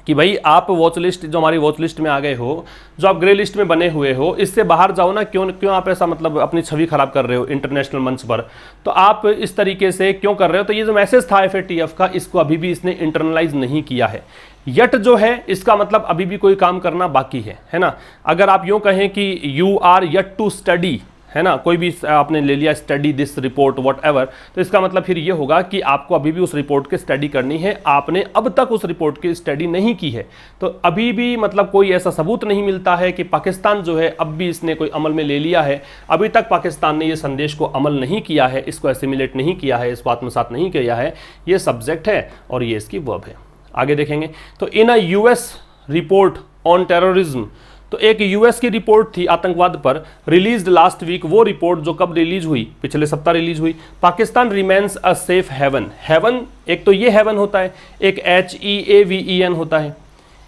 कि भाई आप वॉच लिस्ट, जो हमारी वॉच लिस्ट में आ गए हो, जो आप ग्रे लिस्ट में बने हुए हो, इससे बाहर जाओ ना, क्यों आप ऐसा मतलब अपनी छवि खराब कर रहे हो इंटरनेशनल मंच पर, तो आप इस तरीके से क्यों कर रहे हो। तो ये जो मैसेज था FATF का, इसको अभी भी इसने इंटरनलाइज नहीं किया है। यट जो है इसका मतलब अभी भी कोई काम करना बाकी है ना। अगर आप यूं कहें कि you are yet to study, है ना, कोई भी आपने ले लिया study this report whatever, तो इसका मतलब फिर ये होगा कि आपको अभी भी उस रिपोर्ट की स्टडी करनी है, आपने अब तक उस रिपोर्ट की स्टडी नहीं की है। तो अभी भी मतलब कोई ऐसा सबूत नहीं मिलता है कि पाकिस्तान जो है अब भी इसने कोई अमल में ले लिया है। अभी तक पाकिस्तान ने ये संदेश को अमल नहीं किया है, इसको एसिमिलेट नहीं किया है, इसको आत्मसात नहीं किया है। ये सब्जेक्ट है और ये इसकी वर्ब है। आगे देखेंगे तो in a US report on terrorism, तो एक यूएस की रिपोर्ट थी आतंकवाद पर, रिलीज्ड लास्ट वीक। वो रिपोर्ट जो कब रिलीज हुई, पिछले सप्ताह रिलीज हुई। Pakistan remains a safe haven. Haven, एक तो ये हेवन होता है, एक HEAVEN होता है।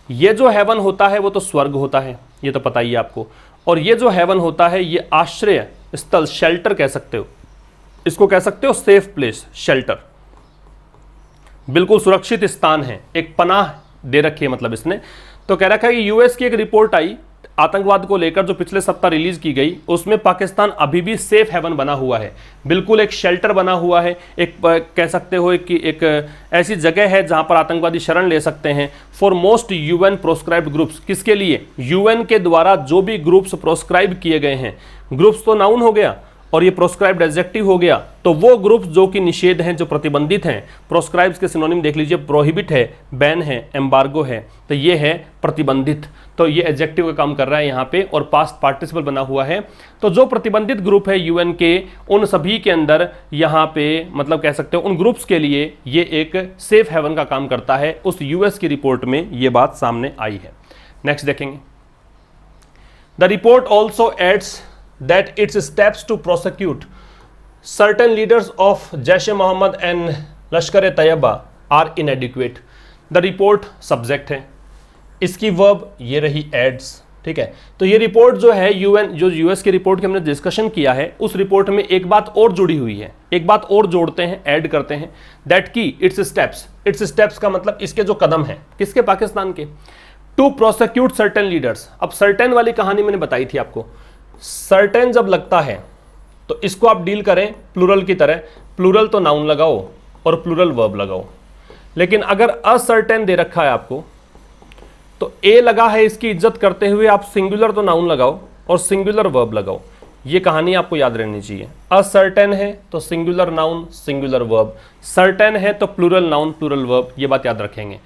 ये जो हेवन होता है वो तो स्वर्ग होता है, ये तो पता ही है आपको। और ये जो हेवन होता है ये आश्रय स्थल, शेल्टर कह सकते हो, इसको कह सकते हो सेफ प्लेस, शेल्टर, बिल्कुल सुरक्षित स्थान है, एक पनाह दे रखी है मतलब इसने। तो कह रखा है कि यूएस की एक रिपोर्ट आई आतंकवाद को लेकर जो पिछले सप्ताह रिलीज की गई, उसमें पाकिस्तान अभी भी सेफ हेवन बना हुआ है, बिल्कुल एक शेल्टर बना हुआ है, एक कह सकते हो कि एक ऐसी जगह है जहां पर आतंकवादी शरण ले सकते हैं। For most UN proscribed groups, किसके लिए? UN के द्वारा जो भी ग्रुप्स प्रोस्क्राइब किए गए हैं, ग्रुप्स तो नाउन हो गया और ये प्रोस्क्राइब्ड एडजेक्टिव हो गया, तो वो ग्रुप्स जो कि निषेध हैं, जो प्रतिबंधित हैं। प्रोस्क्राइब्स के सिनोनिम देख लीजिए, प्रोहिबिट है, बैन है, एम्बार्गो है, तो ये है प्रतिबंधित। तो ये एडजेक्टिव का काम कर रहा है यहाँ पे और पास्ट पार्टिसिपल बना हुआ है। तो जो प्रतिबंधित ग्रुप है UN के, उन सभी के अंदर यहाँ पे मतलब कह सकते हो उन ग्रुप्स के लिए ये एक सेफ हेवन का काम करता है। उस US की रिपोर्ट में ये बात सामने आई है। नेक्स्ट देखेंगे, the report also adds that its steps to prosecute certain leaders of Jaish-e-Mohammed and Lashkar-e-Taiba are inadequate। The report subject है, इसकी वर्ब ये रही एड्स, ठीक है। तो ये रिपोर्ट जो है UN, जो US की रिपोर्ट की हमने डिस्कशन किया है, उस रिपोर्ट में एक बात और जुड़ी हुई है, एक बात और जोड़ते हैं, ऐड करते हैं, दैट की इट्स स्टेप्स। इट्स स्टेप्स का मतलब इसके जो कदम हैं, किसके? पाकिस्तान के। To prosecute certain leaders. अब सर्टेन वाली कहानी मैंने बताई थी आपको, सर्टेन जब लगता है तो इसको आप डील करें प्लूरल की तरह, प्लूरल तो नाउन लगाओ और प्लूरल वर्ब लगाओ। लेकिन अगर असर्टेन दे रखा है आपको तो ए लगा है, इसकी इज्जत करते हुए आप सिंगुलर तो नाउन लगाओ और सिंगुलर वर्ब लगाओ। ये कहानी आपको याद रहनी चाहिए। असर्टेन है तो singular noun singular verb, certain है तो प्लूरल नाउन प्लूरल वर्ब, ये बात याद रखेंगे।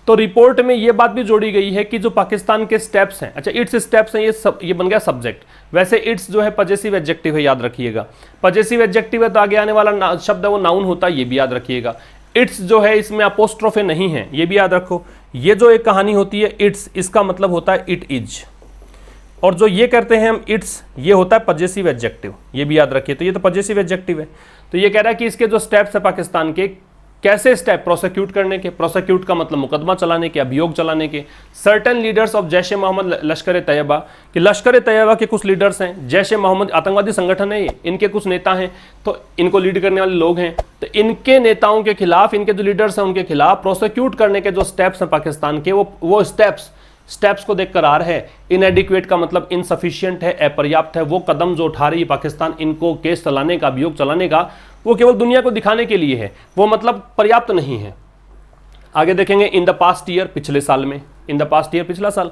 तो रिपोर्ट में ये बात भी जोड़ी गई है कि जो पाकिस्तान के स्टेप्स हैं, अच्छा इट्स स्टेप्स हैं, ये बन गया सब्जेक्ट। वैसे इट्स जो है पजेसिव एडजेक्टिव है, याद रखिएगा। पजेसिव एडजेक्टिव है तो आगे आने वाला शब्द है वो नाउन होता है, ये भी याद रखिएगा। इट्स जो है इसमें अपोस्ट्रोफे नहीं है, ये भी याद रखो। ये जो एक कहानी होती है इट्स, इसका मतलब होता है इट इज, और जो ये करते हैं हम इट्स, ये होता है पजेसिव एडजेक्टिव, ये भी याद रखिए। तो ये तो पजेसिव एडजेक्टिव है। तो ये कह रहा है कि इसके जो स्टेप्स है पाकिस्तान के, कैसे स्टेप, प्रोसिक्यूट करने के, प्रोसिक्यूट का मतलब मुकदमा चलाने के, अभियोग चलाने के। सर्टेन लीडर्स ऑफ जैश ए मोहम्मद लश्कर ए तैयबा, कि लश्कर ए तैयबा के कुछ लीडर्स हैं, जैश ए मोहम्मद आतंकवादी संगठन है ये, इनके कुछ नेता हैं, तो इनको लीड करने वाले लोग हैं, तो इनके नेताओं के खिलाफ, इनके जो लीडर्स हैं उनके खिलाफ प्रोसिक्यूट करने के जो स्टेप्स हैं पाकिस्तान के, वो स्टेप्स को देखकर आ रहा है। इनएडिक्वेट का मतलब इनसफिशिएंट है, अपर्याप्त है। वो कदम जो उठा रही है पाकिस्तान इनको केस चलाने का, अभियोग चलाने का, वो केवल दुनिया को दिखाने के लिए है, वो मतलब पर्याप्त नहीं है। आगे देखेंगे इन द पास्ट ईयर, पिछले साल में, इन द पास्ट ईयर पिछला साल,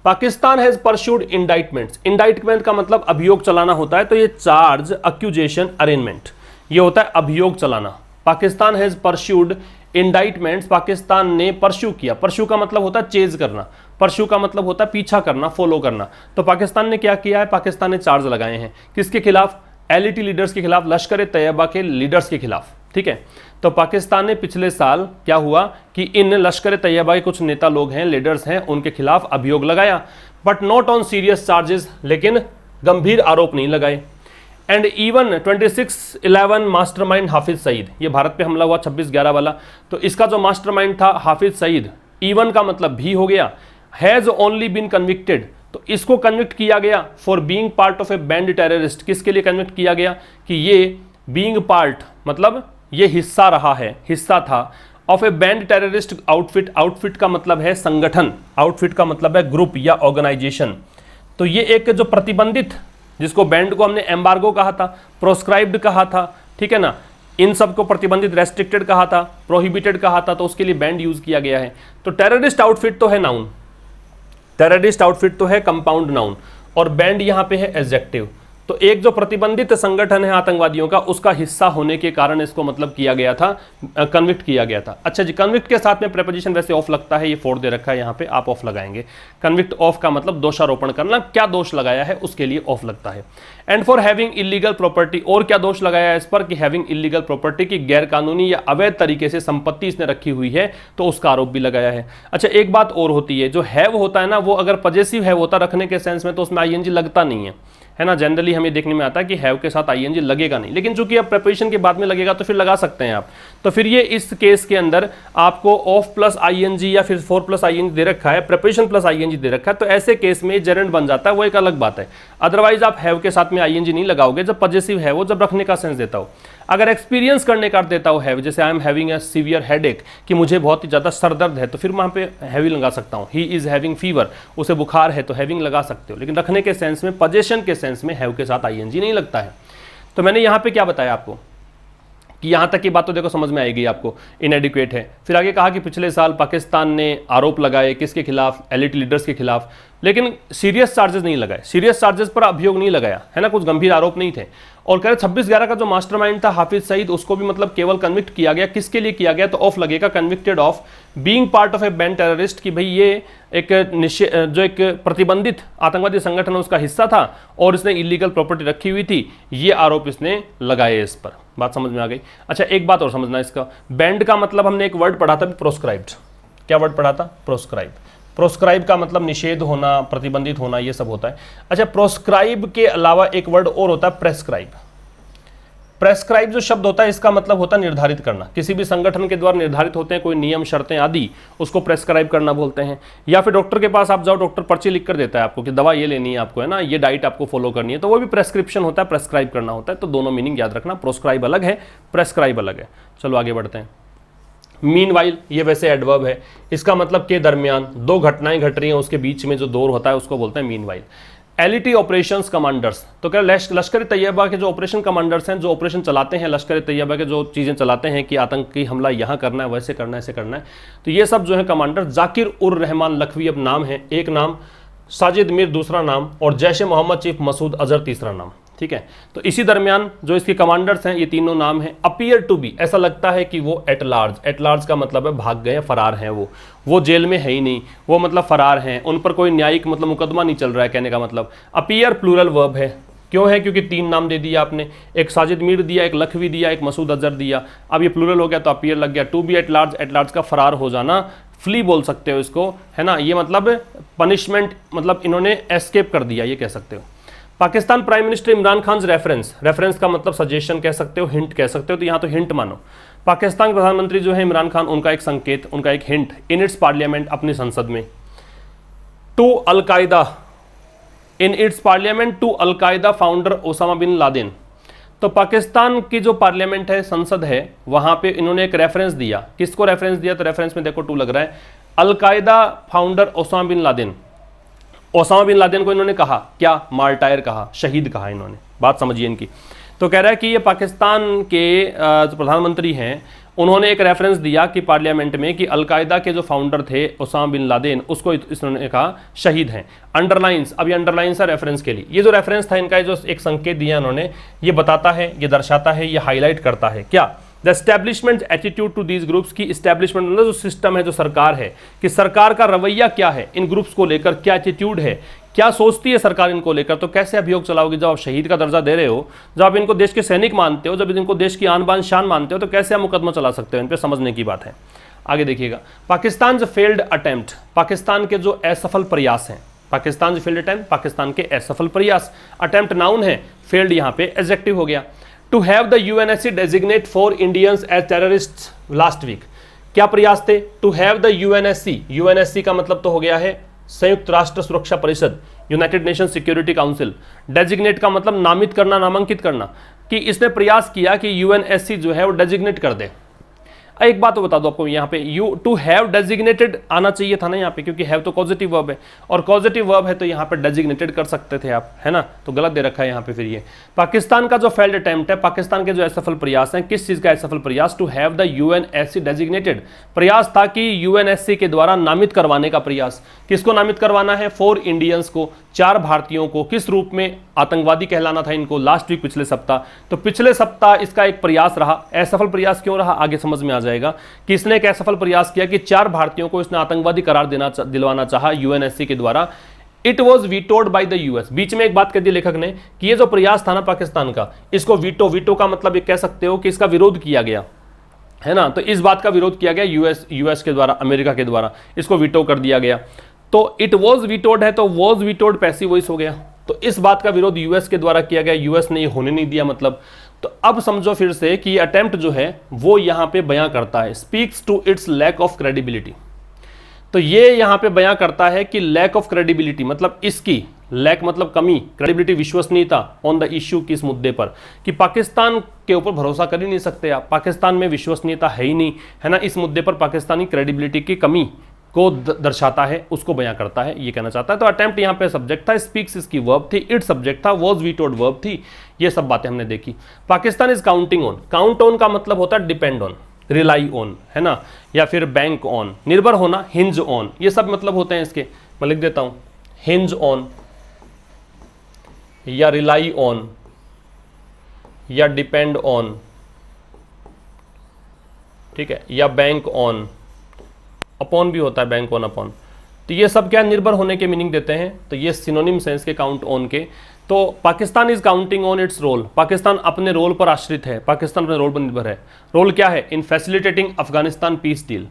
पाकिस्तान हैज परस्यूड इंडाइटमेंट्स। इंडाइटमेंट का मतलब अभियोग चलाना होता है, तो ये चार्ज, अक्यूजेशन, अरेंजमेंट, ये होता है अभियोग चलाना। पाकिस्तान हैज परस्यूड इंडाइटमेंट्स, पाकिस्तान ने परस्यू किया। परस्यू का मतलब होता है चेज करना, परस्यू का मतलब होता है पीछा करना, फॉलो करना। तो पाकिस्तान ने क्या किया है, पाकिस्तान ने चार्ज लगाए हैं, किसके खिलाफ, एलईटी लीडर्स के खिलाफ, लश्कर ए तैयबा के लीडर्स के खिलाफ, ठीक है। तो पाकिस्तान ने पिछले साल क्या हुआ कि इन लश्कर ए तैयबा के कुछ नेता लोग हैं, लीडर्स हैं, उनके खिलाफ अभियोग लगाया, but not on serious charges, लेकिन गंभीर आरोप नहीं लगाए। And even 26/11 mastermind Hafiz Saeed, ये भारत पे हमला हुआ 26/11 वाला, तो इसका जो मास्टरमाइंड था हाफिज सईद, इवन का मतलब भी हो गया, हैज ओनली बीन कन्विक्टेड, तो इसको कन्विक्ट किया गया for being part of A band terrorist. किसके लिए कन्विक्ट किया गया कि ये बीइंग पार्ट मतलब ये हिस्सा रहा है, हिस्सा था, of A band terrorist outfit. Outfit का मतलब है संगठन, आउटफिट का मतलब है ग्रुप या ऑर्गेनाइजेशन। तो ये एक जो प्रतिबंधित, जिसको बैंड को हमने एम्बार्गो कहा था, प्रोस्क्राइब्ड कहा था, ठीक है ना, इन सब को प्रतिबंधित, रेस्ट्रिक्टेड कहा था, प्रोहिबिटेड कहा था, तो उसके लिए बैंड यूज किया गया है। तो टेररिस्ट आउटफिट तो है नाउन, टेररिस्ट आउटफिट तो है कंपाउंड नाउन, और बैंड यहां पे है एडजेक्टिव। तो एक जो प्रतिबंधित संगठन है आतंकवादियों का, उसका हिस्सा होने के कारण इसको मतलब किया गया था, कन्विक्ट किया गया था। अच्छा जी, कन्विक्ट के साथ में प्रेपोजिशन वैसे ऑफ लगता है, ये फोर दे रखा है यहाँ पे, आप ऑफ लगाएंगे। कन्विक्ट ऑफ का मतलब दोषारोपण करना, क्या दोष लगाया है उसके लिए ऑफ लगता है। And for having illegal property, और क्या दोष लगाया है इस पर कि हैविंग इलीगल प्रॉपर्टी, की गैर कानूनी या अवैध तरीके से संपत्ति इसने रखी हुई है, तो उसका आरोप भी लगाया है। अच्छा, एक बात और होती है, जो हैव होता है ना, वो अगर पजेसिव हैव होता रखने के सेंस में, तो उसमें आईएनजी लगता नहीं है ना। जनरली हमें देखने में आता है कि हैव के साथ आईएनजी लगेगा नहीं, लेकिन चूंकि अब प्रेपोजिशन के बाद में लगेगा तो फिर लगा सकते हैं आप। तो फिर ये इस केस के अंदर आपको ऑफ प्लस आईएनजी या फिर फोर प्लस आईएनजी दे रखा है, प्रेपोजिशन प्लस आईएनजी दे रखा है, तो ऐसे केस में जेरेंट बन जाता है, वो एक अलग बात है। अदरवाइज आप हैव के साथ में आईएनजी नहीं लगाओगे जब पजेसिव है, वो जब रखने का सेंस देता हो। अगर एक्सपीरियंस करने का देता हो हैव, जैसे I am having a severe headache, कि मुझे बहुत ही ज़्यादा सर दर्द है, तो फिर वहाँ पे हैविंग लगा सकता हूँ। ही इज़ हैविंग फीवर, उसे बुखार है, तो हैविंग लगा सकते हो। लेकिन रखने के सेंस में, पजेशन के सेंस में हैव के साथ आईएनजी नहीं लगता है। तो मैंने यहाँ पे क्या बताया आपको कि यहाँ तक की बात तो देखो समझ में आएगी आपको, इनएडिक्वेट है। फिर आगे कहा कि पिछले साल पाकिस्तान ने आरोप लगाए, किसके खिलाफ, एलिट लीडर्स के खिलाफ, लेकिन सीरियस चार्जेस नहीं लगाए, सीरियस चार्जेस पर अभियोग नहीं लगाया है ना, कुछ गंभीर आरोप नहीं थे। और कह रहे 26/11 का जो मास्टरमाइंड था हाफिज सईद, उसको भी मतलब केवल कन्विक्ट किया गया, किसके लिए किया गया, तो ऑफ लगेगा, convicted of being part of A band terrorist, कि भाई ये एक जो एक प्रतिबंधित आतंकवादी संगठन है उसका हिस्सा था और इसने इलीगल प्रॉपर्टी रखी हुई थी, ये आरोप इसने लगाए इस पर। बात समझ में आ गई। अच्छा, एक बात और समझना इसका, बैंड का मतलब हमने एक वर्ड पढ़ा था प्रोस्क्राइब्ड, क्या वर्ड पढ़ा था, प्रोस्क्राइब। प्रोस्क्राइब का मतलब निषेध होना, प्रतिबंधित होना, ये सब होता है। अच्छा, प्रोस्क्राइब के अलावा एक वर्ड और होता है प्रेस्क्राइब। प्रेस्क्राइब जो शब्द होता है, इसका मतलब होता है निर्धारित करना, किसी भी संगठन के द्वारा निर्धारित होते हैं कोई नियम, शर्तें आदि, उसको प्रेस्क्राइब करना बोलते हैं। या फिर डॉक्टर के पास आप जाओ, डॉक्टर पर्ची लिख कर देता है आपको कि दवा ये लेनी है आपको, है ना, ये डाइट आपको फॉलो करनी है, तो वो भी प्रेस्क्रिप्शन होता है, प्रेस्क्राइब करना होता है। तो दोनों मीनिंग याद रखना, प्रोस्क्राइब अलग है, प्रेस्क्राइब अलग है। चलो आगे बढ़ते हैं। मीनवाइल, ये वैसे एडवर्ब है, इसका मतलब के दरमियान, दो घटनाएं घट रही हैं उसके बीच में जो दौर होता है उसको बोलते हैं मीनवाइल। एलिटी ऑपरेशंस कमांडर्स, तो क्या लश्कर तैयबा के जो ऑपरेशन कमांडर्स हैं, जो ऑपरेशन चलाते हैं, लश्कर तैयबा के जो चीज़ें चलाते हैं कि आतंकी हमला यहाँ करना है, वैसे करना है, ऐसे करना है, तो ये सब जो है कमांडर, जाकिर उर रहमान लखवी अब नाम है, एक नाम, साजिद मीर दूसरा नाम, और जैश ए मोहम्मद चीफ मसूद अजहर तीसरा नाम, ठीक है। तो इसी दरमियान जो इसके कमांडर्स हैं, ये तीनों नाम हैं, अपीयर टू बी, ऐसा लगता है कि वो एट लार्ज का मतलब है भाग गए, फरार हैं, वो जेल में है ही नहीं, वो मतलब फरार हैं, उन पर कोई न्यायिक मतलब मुकदमा नहीं चल रहा है, कहने का मतलब। अपीयर प्लूरल वर्ब है, क्यों है? क्योंकि तीन नाम दे दिया आपने, एक साजिद मीर दिया, एक लखवी दिया, एक मसूद अजहर दिया। अब ये प्लूरल हो गया तो अपीयर लग गया। टू बी एट लार्ज का फरार हो जाना, फ्ली बोल सकते हो इसको, है ना, ये मतलब पनिशमेंट, मतलब इन्होंने एस्केप कर दिया, ये कह सकते हो। Pakistan prime minister Imran Khan reference का मतलब सजेशन कह सकते हो, हिंट कह सकते हो, तो यहाँ तो हिंट मानो। पाकिस्तान के प्रधानमंत्री जो है इमरान खान, उनका एक संकेत, उनका एक हिंट इन इट्स पार्लियामेंट, अपनी संसद में, to al Qaeda, in its parliament to al Qaeda founder Osama bin Laden. तो पाकिस्तान की जो पार्लियामेंट है, संसद है, वहां पे इन्होंने एक रेफरेंस दिया। किसको रेफरेंस दिया? तो रेफरेंस में देखो टू लग रहा है, al Qaeda founder Osama bin Laden. Osama bin Laden को इन्होंने कहा क्या? मार्टायर कहा, शहीद कहा इन्होंने। बात समझिए इनकी। तो कह रहा है कि ये पाकिस्तान के जो प्रधानमंत्री हैं, उन्होंने एक रेफरेंस दिया कि पार्लियामेंट में कि अलकायदा के जो फाउंडर थे ओसामा बिन लादेन, उसको इन्होंने कहा शहीद हैं। अंडरलाइंस, अब ये अंडरलाइंस है रेफरेंस के लिए। ये जो रेफरेंस था इनका, जो एक संकेत दिया इन्होंने, ये बताता है, ये दर्शाता है, ये हाईलाइट करता है क्या? The establishment attitude to these groups की एस्टैब्लिशमेंट मतलब जो सिस्टम है, जो सरकार है, कि सरकार का रवैया क्या है इन ग्रुप्स को लेकर, क्या एटीट्यूड है, क्या सोचती है सरकार इनको लेकर। तो कैसे अभियोग चलाओगे जब आप शहीद का दर्जा दे रहे हो, जब आप इनको देश के सैनिक मानते हो, जब इनको देश की आन बान शान मानते हो, तो कैसे आप मुकदमा चला सकते हो इन पर? समझने की बात है। आगे देखिएगा, पाकिस्तान जो फेल्ड अटेम्प्ट, पाकिस्तान के जो असफल प्रयास हैं, पाकिस्तान जो फेल्ड अटेम्प्ट, पाकिस्तान के असफल प्रयास। अटेम्प्ट नाउन है, फेल्ड यहाँ पे एडजेक्टिव हो गया। To have the UNSC designate 4 Indians as terrorist last week. क्या प्रयास थे? To have the UNSC, UNSC का मतलब तो हो गया है संयुक्त राष्ट्र सुरक्षा परिषद, United nation security council. Designate का मतलब नामित करना, नामांकित करना, कि इसने प्रयास किया कि यूएनएससी जो है वो डेजिग्नेट कर दे। एक बात तो बता दो आपको, यहाँ पे यू टू हैव डेजिग्नेटेड आना चाहिए था ना यहाँ पे, क्योंकि हैव तो पॉजिटिव वर्ब है, और पॉजिटिव वर्ब है तो यहाँ पे डेजिग्नेटेड कर सकते थे आप, है ना, तो गलत दे रखा है यहाँ पे। फिर ये पाकिस्तान का जो फेल्ड अटेम्प्ट है, पाकिस्तान के जो असफल प्रयास हैं, किस चीज़ का असफल प्रयास? To have the UNSC designated, प्रयास था कि यूएनएससी के द्वारा नामित करवाने का प्रयास। किसको नामित करवाना है? 4 इंडियंस को, 4 भारतीयों को। किस रूप में? आतंकवादी कहलाना था इनको लास्ट वीक, पिछले सप्ताह। तो पिछले सप्ताह इसका एक प्रयास रहा। असफल प्रयास क्यों रहा, आगे समझ में आ जाएगा कि इसने एक असफल प्रयास किया कि 4 भारतीयों को इसने आतंकवादी करार दिलवाना चाहा यूएनएससी के द्वारा। It was vetoed by the US. बीच में एक बात कह दी लेखक ने कि ये जो प्रयास था ना पाकिस्तान का, इसको वीटो का मतलब ये कह सकते हो कि इसका विरोध किया गया, है ना। तो इस बात का विरोध किया गया यूएस के द्वारा, अमेरिका के द्वारा, इसको वीटो कर दिया गया। तो इट वॉज वीटोड है तो वॉज वीटोड पैसिव वॉइस हो गया। तो इस बात का विरोध यूएस के द्वारा किया गया, यूएस ने ये होने नहीं दिया मतलब। तो अब समझो फिर से कि ये अटेम्प्ट जो है वो यहाँ पे बयां करता है, speaks to its lack of credibility. तो ये यहाँ पे बयां करता है कि लैक ऑफ क्रेडिबिलिटी मतलब इसकी, लैक मतलब कमी, क्रेडिबिलिटी विश्वसनीयता, ऑन द इश्यू, किस मुद्दे पर, कि पाकिस्तान के ऊपर भरोसा कर ही नहीं सकते आप, पाकिस्तान में विश्वसनीयता है ही नहीं, है ना। इस मुद्दे पर पाकिस्तानी क्रेडिबिलिटी की कमी को दर्शाता है, उसको बयां करता है, ये कहना चाहता है। तो अटेम्प्ट यहाँ पे सब्जेक्ट था, स्पीक्स इसकी वर्ब थी, इट सब्जेक्ट था, वॉज वीटोड वर्ब थी। ये सब बातें हमने देखी। Pakistan is counting on, count on का मतलब होता है डिपेंड ऑन, रिलाई ऑन, है ना, या फिर बैंक ऑन, निर्भर होना, हिंज ऑन, ये सब मतलब होते हैं इसके। मैं लिख देता हूं, हिंज ऑन या रिलाई ऑन या डिपेंड ऑन, ठीक है, या बैंक ऑन, अपॉन भी होता है, बैंक ऑन अपॉन। तो ये सब क्या निर्भर होने के मीनिंग देते हैं। तो ये सिनोनिम्स हैं इसके काउंट ऑन के। तो Pakistan is counting on its role, Pakistan अपने रोल पर आश्रित है, पाकिस्तान अपने रोल पर निर्भर है। रोल क्या है? इन फैसिलिटेटिंग अफगानिस्तान पीस डील,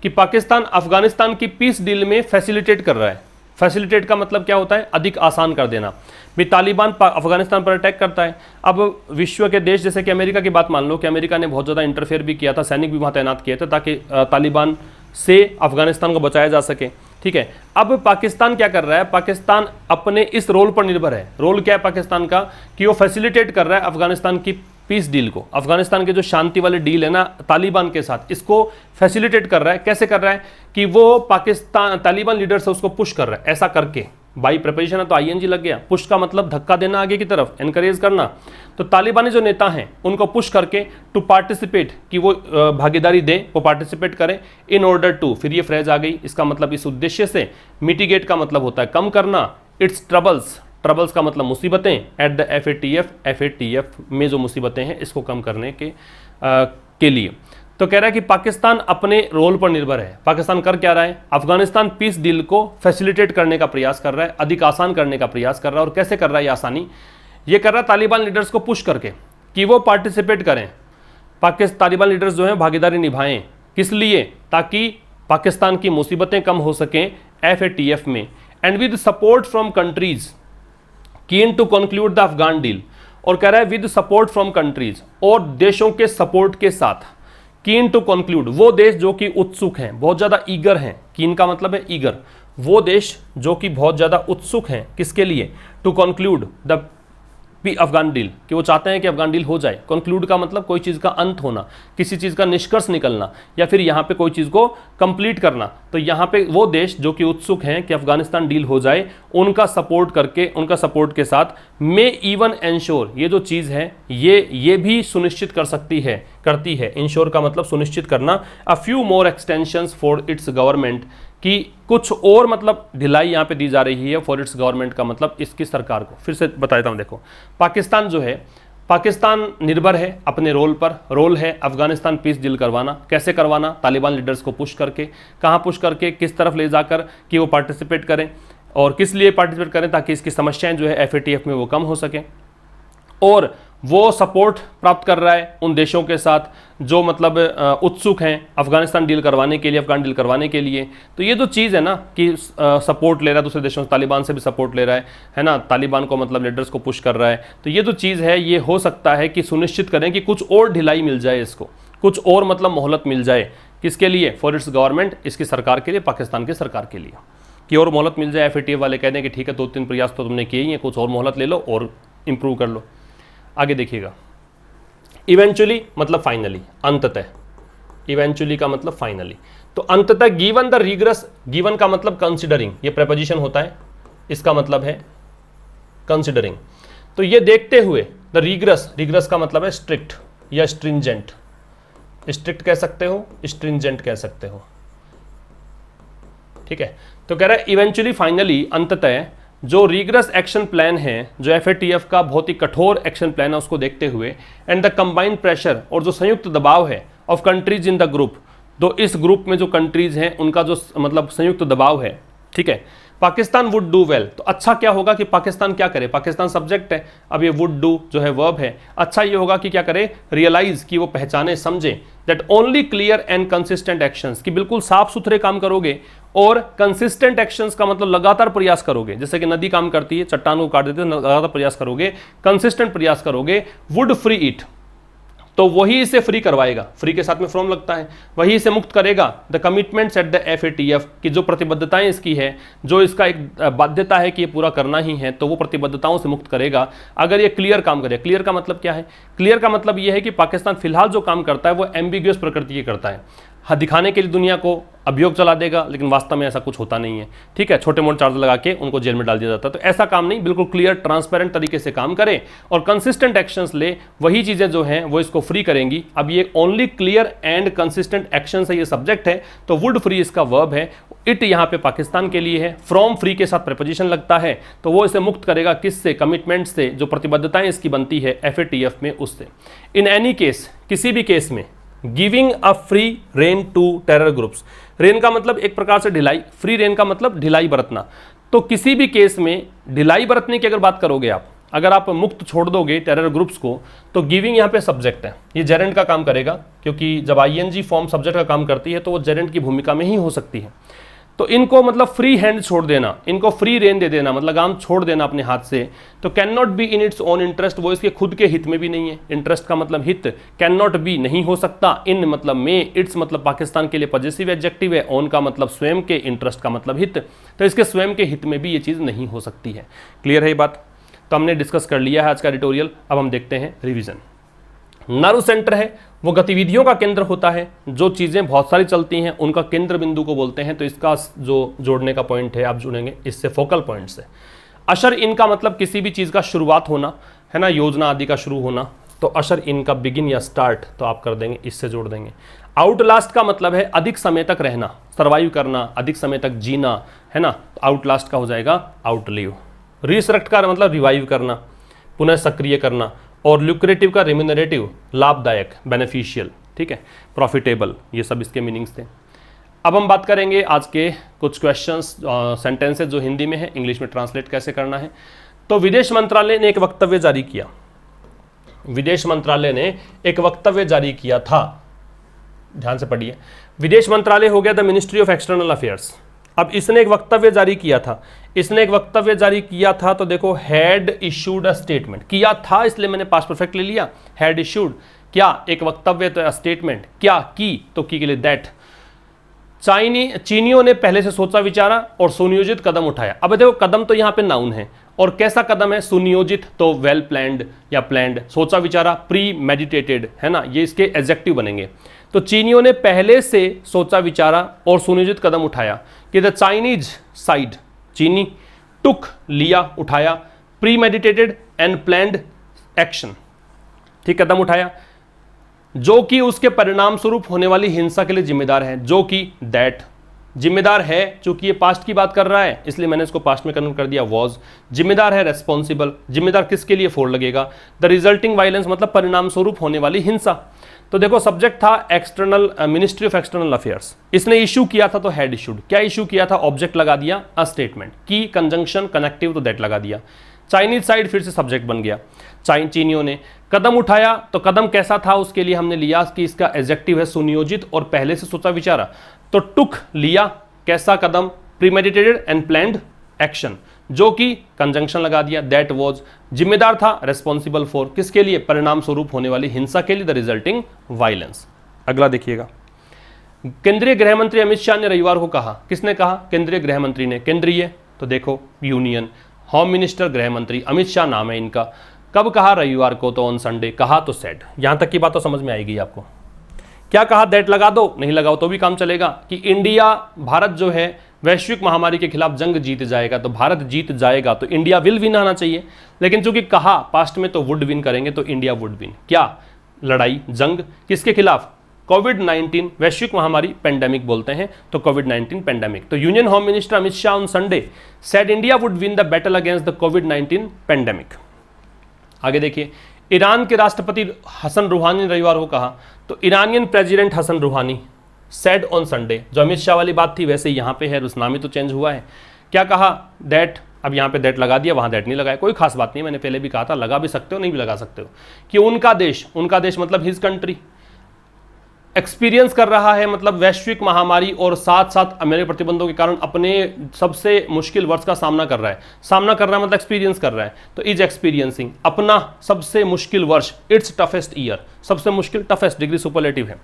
कि पाकिस्तान अफगानिस्तान की पीस डील में फैसिलिटेट कर रहा है। फैसिलिटेट का मतलब क्या होता है? अधिक आसान कर देना। भी तालिबान अफगानिस्तान पर अटैक करता है। अब विश्व के देश जैसे कि अमेरिका की बात मान लो कि अमेरिका ने बहुत ज़्यादा इंटरफेयर भी किया था, सैनिक भी वहाँ तैनात किए थे ताकि तालिबान से अफगानिस्तान को बचाया जा सके, ठीक है। अब पाकिस्तान क्या कर रहा है? पाकिस्तान अपने इस रोल पर निर्भर है। रोल क्या है पाकिस्तान का? कि वो फैसिलिटेट कर रहा है अफगानिस्तान की पीस डील को, अफगानिस्तान के जो शांति वाले डील है ना तालिबान के साथ, इसको फैसिलिटेट कर रहा है। कैसे कर रहा है? कि वो पाकिस्तान तालिबान लीडर से उसको पुश कर रहा है, ऐसा करके, बाई प्रिपरेशन है तो आईएनजी लग गया, पुश का मतलब धक्का देना आगे की तरफ, एनकरेज करना। तो तालिबानी जो नेता हैं उनको पुश करके टू पार्टिसिपेट, कि वो भागीदारी दें, वो पार्टिसिपेट करें, इन ऑर्डर टू, फिर ये फ्रेज आ गई, इसका मतलब इस उद्देश्य से, मिटिगेट का मतलब होता है कम करना, इट्स ट्रबल्स, ट्रबल्स का मतलब मुसीबतें, एट द FATF में जो मुसीबतें हैं इसको कम करने के लिए। तो कह रहा है कि पाकिस्तान अपने रोल पर निर्भर है। पाकिस्तान कर क्या रहा है? अफगानिस्तान पीस डील को फैसिलिटेट करने का प्रयास कर रहा है, अधिक आसान करने का प्रयास कर रहा है। और कैसे कर रहा है ये आसानी? ये कर रहा है तालिबान लीडर्स को पुश करके कि वो पार्टिसिपेट करें। तालिबान लीडर्स जो हैं भागीदारी निभाएं। किस लिए? ताकि पाकिस्तान की मुसीबतें कम हो सकें FATF में, and with support from countries keen to conclude the Afghan deal. और कह रहा है विद सपोर्ट फ्रॉम कंट्रीज, और देशों के सपोर्ट के साथ, कीन टू कंक्लूड, वो देश जो कि उत्सुक हैं, बहुत ज़्यादा ईगर हैं। कीन का मतलब है ईगर, वो देश जो कि बहुत ज़्यादा उत्सुक हैं किसके लिए? To conclude the Afghan deal, कि वो चाहते हैं कि अफगान डील हो जाए। कंक्लूड का मतलब कोई चीज़ का अंत होना, किसी चीज़ का निष्कर्ष निकलना, या फिर यहाँ पे कोई चीज़ को कंप्लीट करना। तो यहाँ पे वो देश जो कि उत्सुक हैं कि अफगानिस्तान डील हो जाए, उनका सपोर्ट करके, उनका सपोर्ट के साथ, मे इवन एंश्योर, ये जो चीज़ है ये भी सुनिश्चित करती है। इंश्योर का मतलब सुनिश्चित करना। A few more extensions for its government, कि कुछ और मतलब ढिलाई यहाँ पे दी जा रही है फॉर इट्स गवर्नमेंट का मतलब इसकी सरकार को। फिर से बता देता हूँ, देखो पाकिस्तान जो है, पाकिस्तान निर्भर है अपने रोल पर। रोल है अफगानिस्तान पीस डील करवाना। कैसे करवाना? तालिबान लीडर्स को पुश करके। कहाँ पुश करके? किस तरफ ले जाकर कि वो पार्टिसिपेट करें। और किस लिए पार्टिसिपेट करें? ताकि इसकी समस्याएं जो है FATF में वो कम हो सकें। और वो सपोर्ट प्राप्त कर रहा है उन देशों के साथ जो मतलब उत्सुक हैं अफगानिस्तान डील करवाने के लिए, अफगान डील करवाने के लिए। तो ये जो चीज़ है ना कि सपोर्ट ले रहा है दूसरे देशों से, तालिबान से भी सपोर्ट ले रहा है ना, तालिबान को मतलब लीडर्स को पुश कर रहा है। तो ये जो चीज़ है ये हो सकता है कि सुनिश्चित करें कि कुछ और ढिलाई मिल जाए, इसको कुछ और मतलब मोहलत मिल जाए। किसके लिए? फॉर इट्स गवर्नमेंट, इसकी सरकार के लिए, पाकिस्तान की सरकार के लिए, कि और मोहलत मिल जाए। FATF वाले कहते हैं कि ठीक है 2-3 प्रयास तो तुमने किए ही हैं, कुछ और मोहलत ले लो और इम्प्रूव कर लो। आगे देखिएगा, इवेंचुअली मतलब फाइनली, अंततः। इवेंचुअली का मतलब फाइनली। तो अंततः गिवन द रिग्रेस, गिवन का मतलब कंसिडरिंग, ये प्रेपोजिशन होता है, इसका मतलब है कंसिडरिंग। तो ये देखते हुए, द रिग्रेस, रिग्रेस का मतलब है स्ट्रिक्ट या स्ट्रिंजेंट। स्ट्रिक्ट कह सकते हो, स्ट्रिंजेंट कह सकते हो, ठीक है। तो कह रहा है इवेंचुअली फाइनली, अंततः जो रिगरस एक्शन प्लान है, जो FATF का बहुत ही कठोर एक्शन प्लान है, उसको देखते हुए, एंड द कंबाइंड प्रेशर, और जो संयुक्त दबाव है, of countries in the group, तो इस ग्रुप में जो कंट्रीज हैं उनका जो मतलब संयुक्त दबाव है, ठीक है, पाकिस्तान वुड डू वेल। तो अच्छा क्या होगा कि पाकिस्तान क्या करे? पाकिस्तान सब्जेक्ट है, अब ये वुड डू जो है वर्ब है। अच्छा ये होगा कि क्या करे? रियलाइज, कि वो पहचाने, समझे, that only clear and consistent actions, कि बिल्कुल साफ सुथरे काम करोगे, और कंसिस्टेंट एक्शंस का मतलब लगातार प्रयास करोगे। जैसे कि नदी काम करती है, चट्टान को काट देती है, लगातार प्रयास करोगे, कंसिस्टेंट प्रयास करोगे। वुड फ्री इट, तो वही इसे फ्री करवाएगा, फ्री के साथ में फ्रॉम लगता है, वही इसे मुक्त करेगा। The commitments at the FATF, की जो प्रतिबद्धताएं इसकी है, जो इसका एक बाध्यता है कि ये पूरा करना ही है, तो वो प्रतिबद्धताओं से मुक्त करेगा अगर ये क्लियर काम करे। क्लियर का मतलब क्या है? क्लियर का मतलब ये है कि पाकिस्तान फिलहाल जो काम करता है वो एम्बिग्यूअस प्रकृति की करता है। हाँ, दिखाने के लिए दुनिया को अभियोग चला देगा, लेकिन वास्तव में ऐसा कुछ होता नहीं है, ठीक है। छोटे मोटे चार्ज लगा के उनको जेल में डाल दिया जाता है। तो ऐसा काम नहीं, बिल्कुल क्लियर ट्रांसपेरेंट तरीके से काम करे और कंसिस्टेंट एक्शंस ले, वही चीज़ें जो हैं वो इसको फ्री करेंगी। अब ये only clear and consistent action है, ये सब्जेक्ट है, तो वुड फ्री इसका वर्ब है। इट यहाँ पे पाकिस्तान के लिए है, फ्रॉम फ्री के साथ प्रेपोजिशन लगता है, तो वो इसे मुक्त करेगा किससे? कमिटमेंट से, जो प्रतिबद्धताएं इसकी बनती है FATF में, उससे। इन एनी केस, किसी भी केस में, giving a free rein to terror groups, rein का मतलब एक प्रकार से ढिलाई, फ्री रेन का मतलब ढिलाई बरतना। तो किसी भी केस में ढिलाई बरतने की अगर बात करोगे आप, अगर आप मुक्त छोड़ दोगे टेरर ग्रुप्स को, तो गिविंग यहाँ पे सब्जेक्ट है, ये जेरेंट का काम करेगा, क्योंकि जब ING फॉर्म सब्जेक्ट का काम करती है तो वो जेरेंट की भूमिका में ही हो सकती है। तो इनको मतलब फ्री हैंड छोड़ देना, इनको फ्री रेन दे देना, मतलब काम छोड़ देना अपने हाथ से। तो can not be in its own interest, वो इसके खुद के हित में भी नहीं है। इंटरेस्ट का मतलब हित, कैन नॉट बी नहीं हो सकता, इन मतलब में, इट्स मतलब पाकिस्तान के लिए पॉजिटिव एडजेक्टिव है, ओन का मतलब स्वयं के, इंटरेस्ट का मतलब हित, तो इसके स्वयं के हित में भी ये चीज़ नहीं हो सकती है। क्लियर है ये बात? तो हमने डिस्कस कर लिया है आज का एडिटोरियल। अब हम देखते हैं रिविजन। नर्व सेंटर है, वो गतिविधियों का केंद्र होता है, जो चीज़ें बहुत सारी चलती हैं उनका केंद्र बिंदु को बोलते हैं। तो इसका जो जोड़ने का पॉइंट है, आप जुड़ेंगे इससे फोकल पॉइंट से। अशर इन का मतलब किसी भी चीज़ का शुरुआत होना है ना, योजना आदि का शुरू होना, तो अशर इन का बिगिन या स्टार्ट, तो आप कर देंगे, इससे जोड़ देंगे। आउटलास्ट का मतलब है अधिक समय तक रहना, सर्वाइव करना, अधिक समय तक जीना, है ना, तो आउटलास्ट का हो जाएगा आउटलिव। रिसरेक्ट का मतलब रिवाइव करना, पुनः सक्रिय करना, और ल्यूक्रेटिव का रिम्यूनरेटिव, लाभदायक, बेनिफिशियल, ठीक है, प्रॉफिटेबल, ये सब इसके मीनिंग्स थे। अब हम बात करेंगे आज के कुछ क्वेश्चंस, सेंटेंसेस जो हिंदी में है, इंग्लिश में ट्रांसलेट कैसे करना है। तो विदेश मंत्रालय ने एक वक्तव्य जारी किया, विदेश मंत्रालय ने एक वक्तव्य जारी किया था, ध्यान से पढ़िए। विदेश मंत्रालय हो गया the ministry of external affairs. अब इसने एक वक्तव्य जारी किया था, इसने एक वक्तव्य जारी किया था, तो देखो हैड इशूड अ स्टेटमेंट, किया था इसलिए मैंने पास्ट परफेक्ट ले लिया, हैड इशूड, क्या एक वक्तव्य तो स्टेटमेंट, क्या की तो की के लिए दैट। चीनियों ने पहले से सोचा विचारा और सुनियोजित कदम उठाया। अब देखो कदम तो यहाँ पे नाउन है, और कैसा कदम है, सुनियोजित तो वेल प्लान्ड या प्लान्ड, सोचा विचारा प्री मेडिटेटेड है ना, ये इसके एडजेक्टिव बनेंगे। तो चीनियों ने पहले से सोचा विचारा और सुनियोजित कदम उठाया कि द चाइनीज साइड, चीनी, टुक लिया, उठाया, pre meditated and planned action, ठीक, कदम उठाया, जो कि उसके परिणाम स्वरूप होने वाली हिंसा के लिए जिम्मेदार है, जो कि दैट, जिम्मेदार है, चूंकि ये पास्ट की बात कर रहा है इसलिए मैंने इसको पास्ट में कन्वर्ट कर दिया वॉज, जिम्मेदार है रेस्पॉन्सिबल, जिम्मेदार किसके लिए, फोर लगेगा, द रिजल्टिंग वायलेंस मतलब परिणाम स्वरूप होने वाली हिंसा। तो देखो सब्जेक्ट था external, ministry of external affairs, इसने इशू किया था तो हैड इशूड, क्या इशू किया था, ऑब्जेक्ट लगा दिया, अ स्टेटमेंट, की कंजंक्शन कनेक्टिव तो दैट लगा दिया, चाइनीज साइड फिर से सब्जेक्ट बन गया, चीनियों ने कदम उठाया, तो कदम कैसा था उसके लिए हमने लिया कि इसका एडजेक्टिव है सुनियोजित और पहले से सोचा विचारा, तो टुक लिया, कैसा कदम, प्रीमेडिटेटेड एंड प्लान्ड एक्शन, जो कि कंजंक्शन लगा दिया, दैट वाज जिम्मेदार था, रेस्पॉन्सिबल फॉर, किसके लिए, परिणाम स्वरूप होने वाली हिंसा के लिए, द रिजल्टिंग वायलेंस। अगला देखिएगा, केंद्रीय गृह मंत्री अमित शाह ने रविवार को कहा, किसने कहा, केंद्रीय गृह मंत्री ने, केंद्रीय तो देखो यूनियन, होम मिनिस्टर, गृह मंत्री, अमित शाह नाम है इनका, कब कहा, रविवार को, तो ऑन संडे, कहा तो सेड, यहां तक की बात तो समझ में आएगी आपको। क्या कहा, दैट लगा दो, नहीं लगाओ तो भी काम चलेगा, कि इंडिया, भारत जो है वैश्विक महामारी के खिलाफ जंग जीत जाएगा, तो भारत जीत जाएगा, तो इंडिया विल विन आना चाहिए, लेकिन चूंकि कहा पास्ट में तो वुड विन करेंगे, तो इंडिया वुड विन, क्या, लड़ाई, जंग, किसके खिलाफ, कोविड-19, वैश्विक महामारी, पेंडेमिक बोलते हैं, तो कोविड-19 पेंडेमिक। तो union home minister Amit Shah on Sunday said India would win the battle against the covid pandemic. आगे देखिए, ईरान के राष्ट्रपति हसन रूहानी ने रविवार को कहा, तो ईरानियन प्रेसिडेंट हसन रूहानी सेड ऑन संडे, जो अमित शाह वाली बात थी वैसे यहाँ पे है, रुसनामी तो चेंज हुआ है, क्या कहा, दैट, अब यहाँ पे दैट लगा दिया, वहाँ दैट नहीं लगाया, कोई खास बात नहीं, मैंने पहले भी कहा था, लगा भी सकते हो नहीं भी लगा सकते हो, कि उनका देश मतलब हिज कंट्री एक्सपीरियंस कर रहा है, मतलब वैश्विक महामारी और साथ साथ अमेरिकी प्रतिबंधों के कारण अपने सबसे मुश्किल वर्ष का सामना कर रहा है मतलब एक्सपीरियंस कर रहा है, तो इज एक्सपीरियंसिंग अपना सबसे मुश्किल वर्ष, इट्स टफेस्ट ईयर, सबसे मुश्किल, टफेस्ट डिग्री सुपरलेटिव है,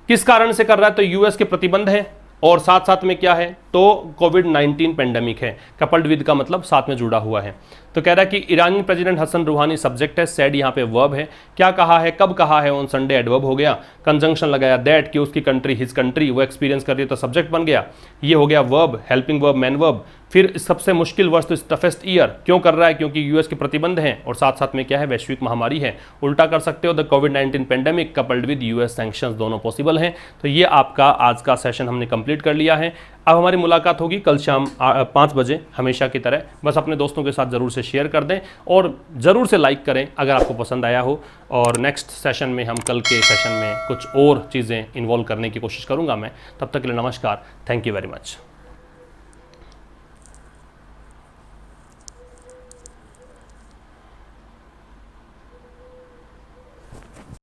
किस कारण से कर रहा है, तो यूएस के प्रतिबंध है, और साथ साथ में क्या है, तो कोविड-19 पेंडेमिक है, कपल्ड विद का मतलब साथ में जुड़ा हुआ है। तो कह रहा है कि ईरानी प्रेसिडेंट हसन रूहानी सब्जेक्ट है, सेड यहाँ पे वर्ब है, क्या कहा है, कब कहा है, ऑन संडे एडवर्ब हो गया, कंजंक्शन लगाया दैट कि उसकी कंट्री, हिज कंट्री, वो एक्सपीरियंस कर रही है तो सब्जेक्ट बन गया, ये हो गया verb, helping verb, man verb, फिर सबसे मुश्किल वर्ष तो टफेस्ट ईयर क्यों कर रहा है, क्योंकि यूएस के प्रतिबंध हैं और साथ साथ में क्या है, वैश्विक महामारी है, उल्टा कर सकते हो, the covid pandemic coupled with US sanctions, दोनों पॉसिबल हैं। तो ये आपका आज का सेशन हमने कंप्लीट कर लिया है। अब हमारी मुलाकात होगी कल शाम 5 बजे हमेशा की तरह, बस अपने दोस्तों के साथ ज़रूर से शेयर कर दें और ज़रूर से लाइक करें अगर आपको पसंद आया हो, और नेक्स्ट सेशन में हम कल के सेशन में कुछ और चीज़ें इन्वॉल्व करने की कोशिश करूँगा मैं। तब तक के लिए नमस्कार, थैंक यू वेरी मच।